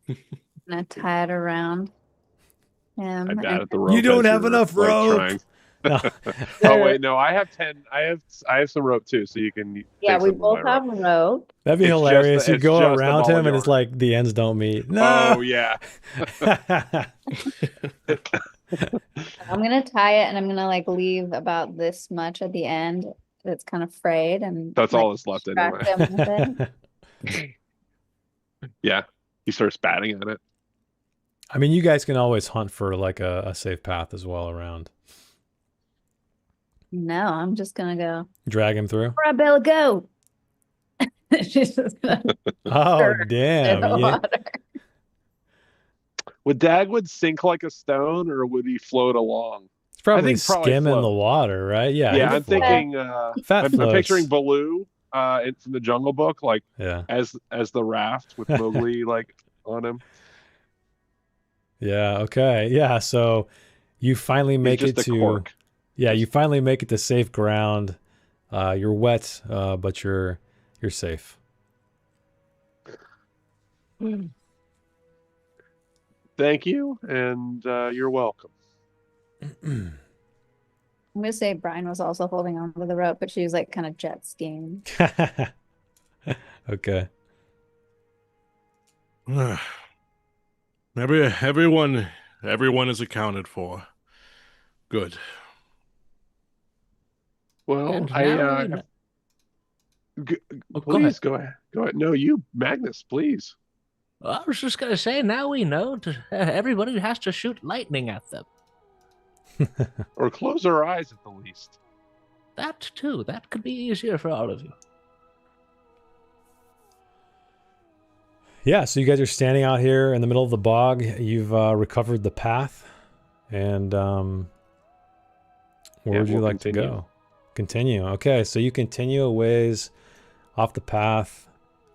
And I tie it around him. I'm bad and at the rope. You don't as have you're, enough like, rope. trying. No. Oh wait, no, I have 10. I have some rope too, so you can. yeah, take we some of both my have rope. a rope. That'd be It's just hilarious. the- You it's go just the around ball him and it's yarn. like the ends don't meet. No. Oh yeah. I'm gonna tie it and I'm gonna like leave about this much at the end that's kind of frayed and That's like, all that's left distract anyway. him with it. Yeah. He starts batting at it. I mean, you guys can always hunt for like a safe path as well around. No, I'm just gonna go. Drag him through. Where Bella go? She's just gonna Oh, Sure. in damn. the Yeah. water. Would Dagwood sink like a stone, or would he float along? It's probably think probably skimming the float. water, right? Yeah. Yeah, he'd I'm float. thinking. Fat I'm floats. picturing Baloo, from the Jungle Book, like Yeah. as the raft with Mowgli like on him. Yeah. Okay. Yeah. So you finally He's make just it a to. cork. Yeah, you finally make it to safe ground. You're wet, but you're safe. Thank you, and you're welcome. I'm gonna say Brian was also holding on to the rope, but she was like kind of jet skiing. Okay. Everyone is accounted for. Good. Well, And I now we know- Oh, go please ahead. go ahead. Go ahead. No, you, Magnus, please. I was just gonna say, now we know everybody has to shoot lightning at them. Or close our eyes at the least. That too. That could be easier for all of you. Yeah, so you guys are standing out here in the middle of the bog. You've recovered the path. And where would you we'll like continue. to go? Continue. Okay, so you continue a ways off the path.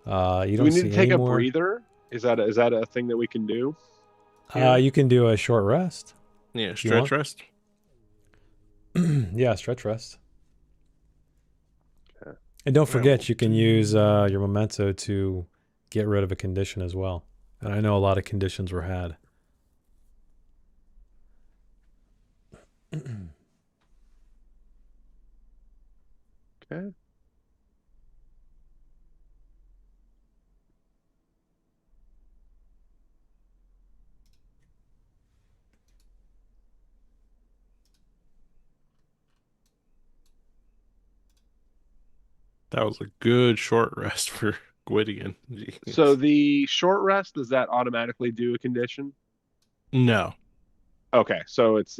You Do don't we see need to take any a more. breather? Is that a thing that we can do? You can do a short rest. Yeah, want? stretch rest. Yeah, stretch rest. Okay. And don't Yeah, forget, we'll you can use your memento to get rid of a condition as well. And I know a lot of conditions were had. Okay. That was a good short rest for Gwydion. Jeez. So the short rest, does that automatically do a condition? No. Okay, so it's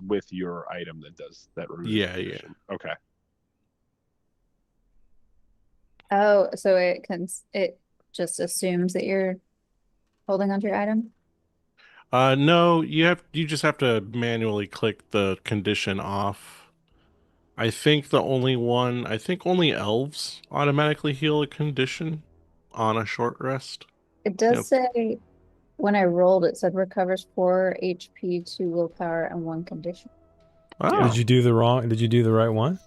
with your item that does that. Yeah, yeah. condition. Okay. Oh, so it just assumes that you're holding onto your item? No, you just have to manually click the condition off. I think only elves automatically heal a condition on a short rest. It does Yep. say when I rolled, it said recovers 4 HP, 2 willpower, and 1 condition. Oh. Did you do the right one?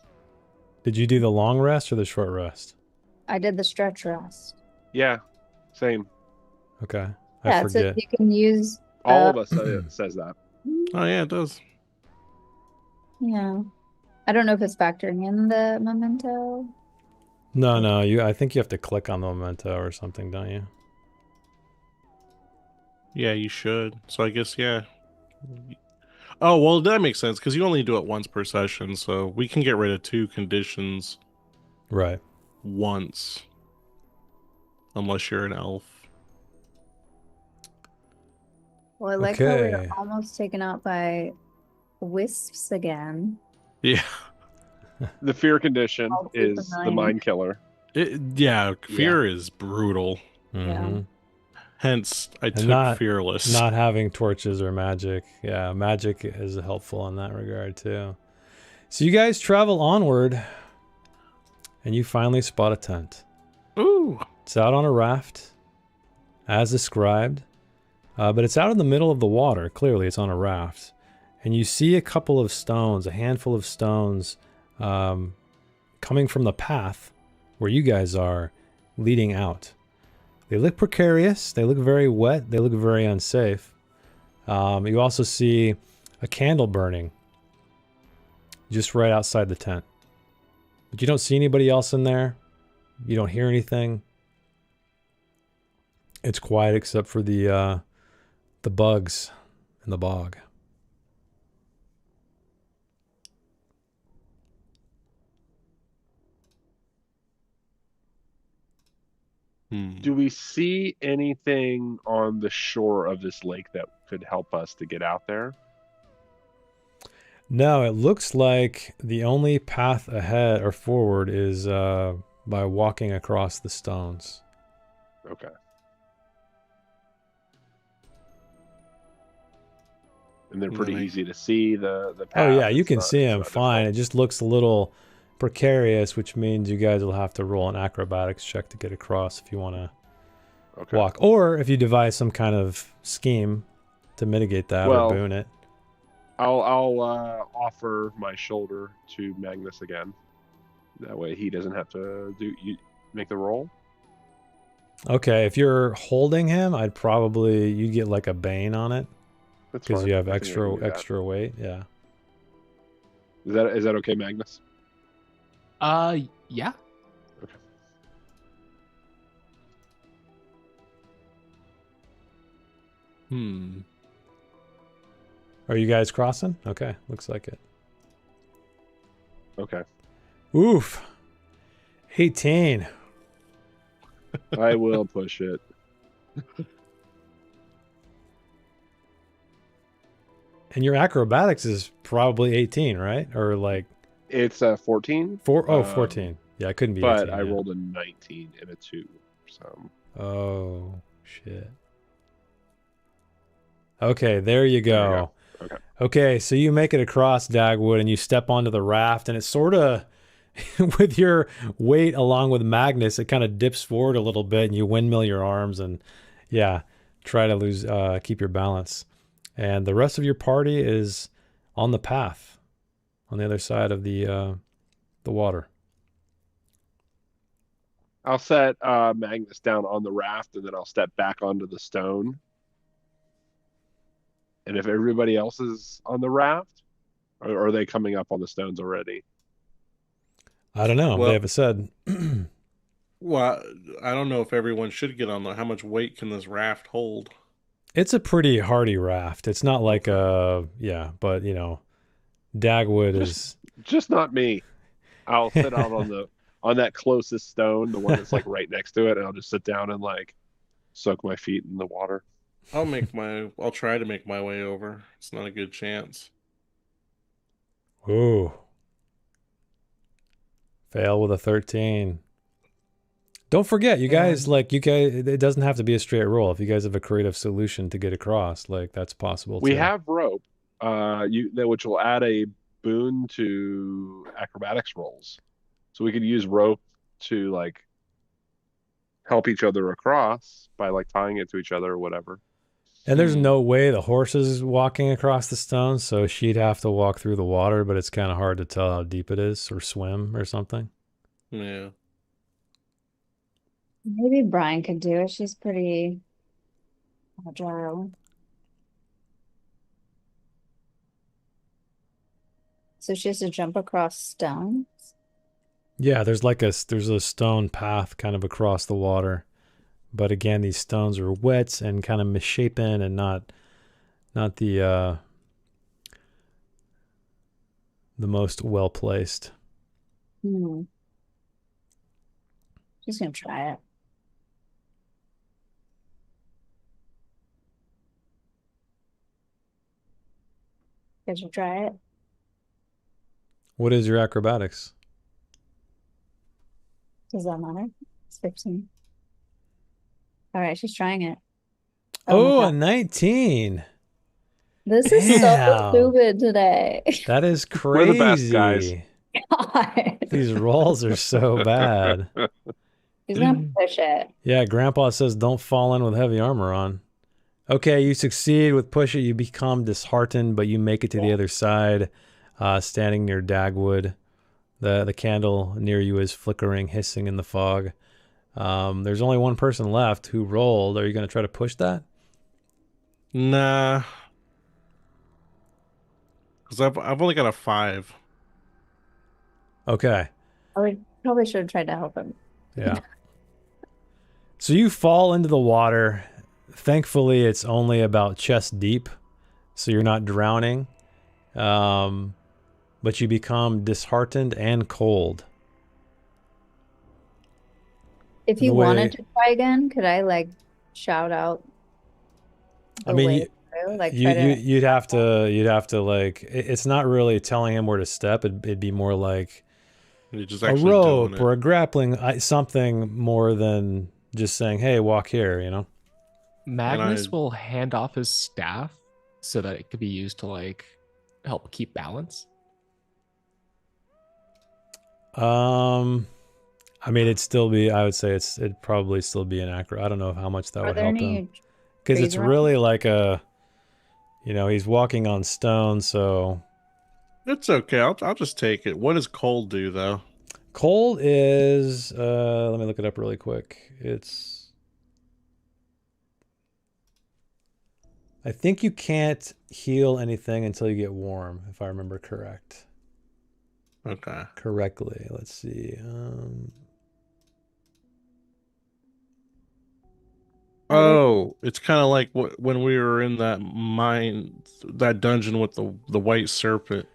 Did you do the long rest or the short rest? I did the stretch rest. Yeah, same. Okay. Yeah, I it says forget. you can use All of us says that. Oh yeah, it does. Yeah. I don't know if it's factoring in the memento. No, I think you have to click on the memento or something, don't you? Yeah, you should. So I guess yeah. Oh, well, that makes sense because you only do it once per session, so we can get rid of 2 conditions Right. once. Unless you're an elf. Well, I like how we're Okay. almost taken out by wisps again. Yeah. The fear condition All is the familiar. mind killer. Yeah, fear is brutal. Mhm. Hence, I And took fearless. Not having torches or magic. Yeah, magic is helpful in that regard too. So you guys travel onward and you finally spot a tent. Ooh. It's out on a raft, as described, but it's out in the middle of the water. Clearly, it's on a raft. And you see a couple of stones, a handful of stones, coming from the path where you guys are, leading out. They look precarious. They look very wet. They look very unsafe. You also see a candle burning just right outside the tent. But you don't see anybody else in there. You don't hear anything. It's quiet except for the bugs in the bog. Do we see anything on the shore of this lake that could help us to get out there? No, it looks like the only path ahead or forward is by walking across the stones. Okay. And they're pretty easy to see, the path. Oh yeah, you can see them fine. It just looks a little precarious, which means you guys will have to roll an acrobatics check to get across if you want to walk. Or if you devise some kind of scheme to mitigate that or boon it. I'll offer my shoulder to Magnus again. That way he doesn't have to make the roll. Okay, if you're holding him, you'd get like a bane on it. Because you have extra weight, yeah. Is that okay, Magnus? Yeah. Okay. Are you guys crossing? Okay, looks like it. Okay. Oof. 18. I will push it. And your acrobatics is probably 18, right? Or like... It's 14. 14. Yeah, it couldn't be 18. But I rolled a 19 and a 2. So. Oh, shit. Okay, there you go. Okay, so you make it across Dagwood and you step onto the raft and it's sort of... with your weight along with Magnus, it kind of dips forward a little bit and you windmill your arms and try to keep your balance. And the rest of your party is on the path, on the other side of the water. I'll set Magnus down on the raft, and then I'll step back onto the stone. And if everybody else is on the raft, or are they coming up on the stones already? I don't know. They haven't said. Well, I don't know if everyone should get on there. How much weight can this raft hold? It's a pretty hardy raft. It's not like but Dagwood is just not me. I'll sit out on that closest stone, the one that's like right next to it, and I'll just sit down and like soak my feet in the water. I'll try to make my way over. It's not a good chance. Ooh. Fail with a 13. Don't forget, you guys, it doesn't have to be a straight roll. If you guys have a creative solution to get across, like, that's possible We too. have rope, which will add a boon to acrobatics rolls. So we could use rope to like help each other across by like tying it to each other or whatever. And there's no way the horse is walking across the stone, so she'd have to walk through the water, but it's kind of hard to tell how deep it is, or swim or something. Yeah. Maybe Brian could do it. She's pretty agile. So she has to jump across stones? Yeah, there's a stone path kind of across the water. But again, these stones are wet and kind of misshapen and not the most well placed. She's gonna try it. Did you try it? What is your acrobatics? Does that matter? It's 15. All right, she's trying it. Oh, a 19. This is so stupid today. That is crazy. We're the best, guys. God. These rolls are so bad. He's gonna push it. Yeah, Grandpa says don't fall in with heavy armor on. Okay, you succeed with push it. You become disheartened, but you make it to the other side, standing near Dagwood. The candle near you is flickering, hissing in the fog. There's only one person left who rolled. Are you going to try to push that? Nah. Because I've only got a 5. Okay. I probably should have tried to help him. Yeah. So you fall into the water. Thankfully, it's only about chest deep, so you're not drowning. But you become disheartened and cold. If you wanted to try again, could I like shout out? I mean, you'd have to like. It's not really telling him where to step. It'd be more like a rope or a grappling, something more than just saying, "Hey, walk here." You know. Magnus will hand off his staff so that it could be used to like help keep balance. I mean, I would say it'd probably still be an acro. I don't know how much that would help him. Because it's really like he's walking on stone, so. It's okay. I'll just take it. What does cold do, though? Cold is, let me look it up really quick. I think you can't heal anything until you get warm, if I remember correct. Okay. Correctly. Let's see. Oh, it's kind of like when we were in that dungeon with the white serpent.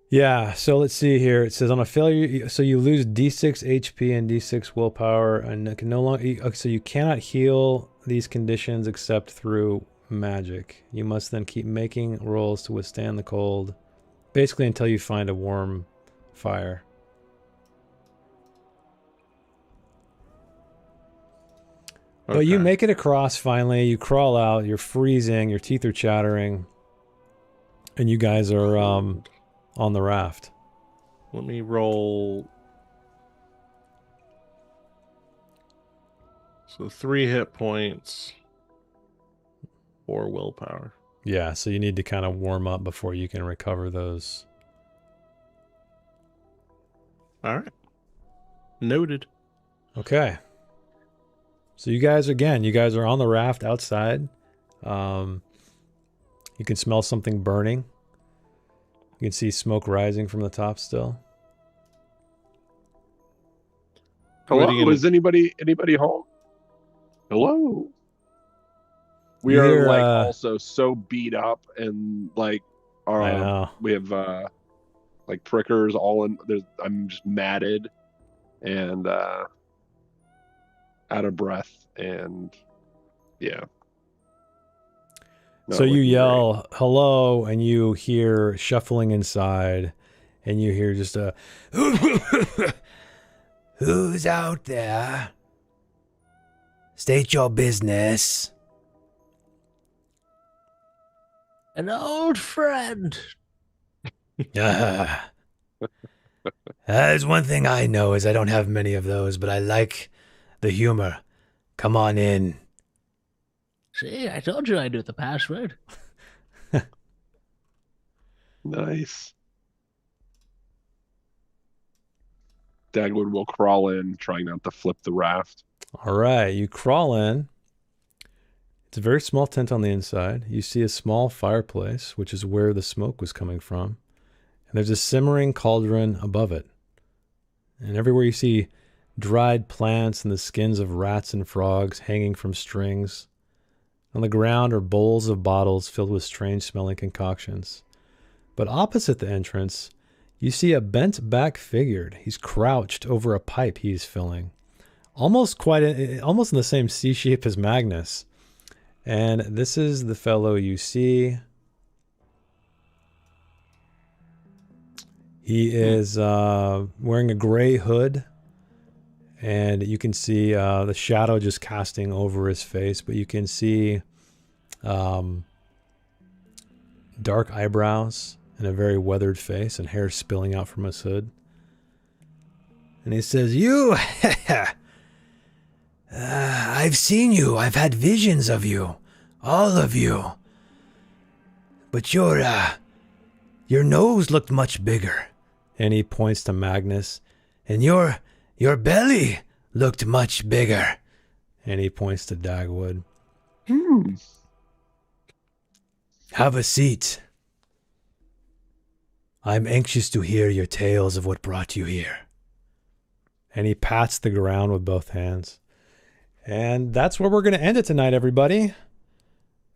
Yeah, so let's see here. It says on a failure, so you lose D6 HP and D6 willpower, and can no longer. So you cannot heal these conditions except through magic. You must then keep making rolls to withstand the cold, basically until you find a warm fire. Okay. But you make it across finally. You crawl out. You're freezing. Your teeth are chattering, and you guys are on the raft. Let me roll. So 3 hit points, 4 willpower. Yeah, so you need to kind of warm up before you can recover those. All right. Noted. Okay. So you guys are on the raft outside. You can smell something burning. You can see smoke rising from the top still. Hello, is anybody home? Hello. We are like also so beat up and like we have like prickers all in. I'm just matted and out of breath and yeah. So you yell hello and you hear shuffling inside and you hear just a who's out there? State your business. An old friend. There's one thing I know is I don't have many of those, but I like the humor. Come on in. See, I told you I knew the password. Nice. Dagwood will crawl in, trying not to flip the raft. All right, you crawl in. It's a very small tent on the inside. You see a small fireplace, which is where the smoke was coming from. And there's a simmering cauldron above it. And everywhere you see dried plants and the skins of rats and frogs hanging from strings. On the ground are bowls of bottles filled with strange smelling concoctions. But opposite the entrance, you see a bent back figure. He's crouched over a pipe he's filling. Almost in the same C shape as Magnus. And this is the fellow you see. He is wearing a gray hood. And you can see the shadow just casting over his face. But you can see dark eyebrows and a very weathered face and hair spilling out from his hood. And he says, "You, I've seen you. I've had visions of you. All of you. But your nose looked much bigger." And he points to Magnus. "And your belly looked much bigger." And he points to Dagwood. "Have a seat. I'm anxious to hear your tales of what brought you here." And he pats the ground with both hands. And that's where we're going to end it tonight, everybody.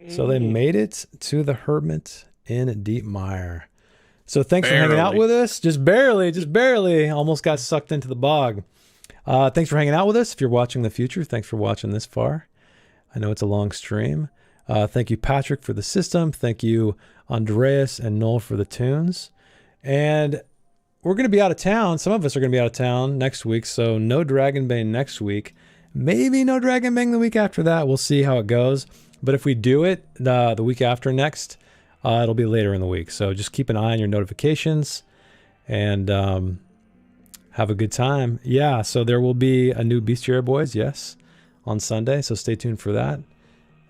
So they made it to the Hermit in Deep Mire. So thanks for hanging out with us. Just barely. Almost got sucked into the bog. Thanks for hanging out with us. If you're watching the future, thanks for watching this far. I know it's a long stream. Thank you, Patrick, for the system. Thank you, Andreas and Noel, for the tunes. And we're going to be out of town. Some of us are going to be out of town next week. So no Dragonbane next week. Maybe no Dragonbane the week after that. We'll see how it goes. But if we do it the week after next, it'll be later in the week. So just keep an eye on your notifications and have a good time. Yeah, so there will be a new Bestiary Boys, yes, on Sunday. So stay tuned for that.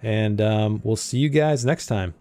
And we'll see you guys next time.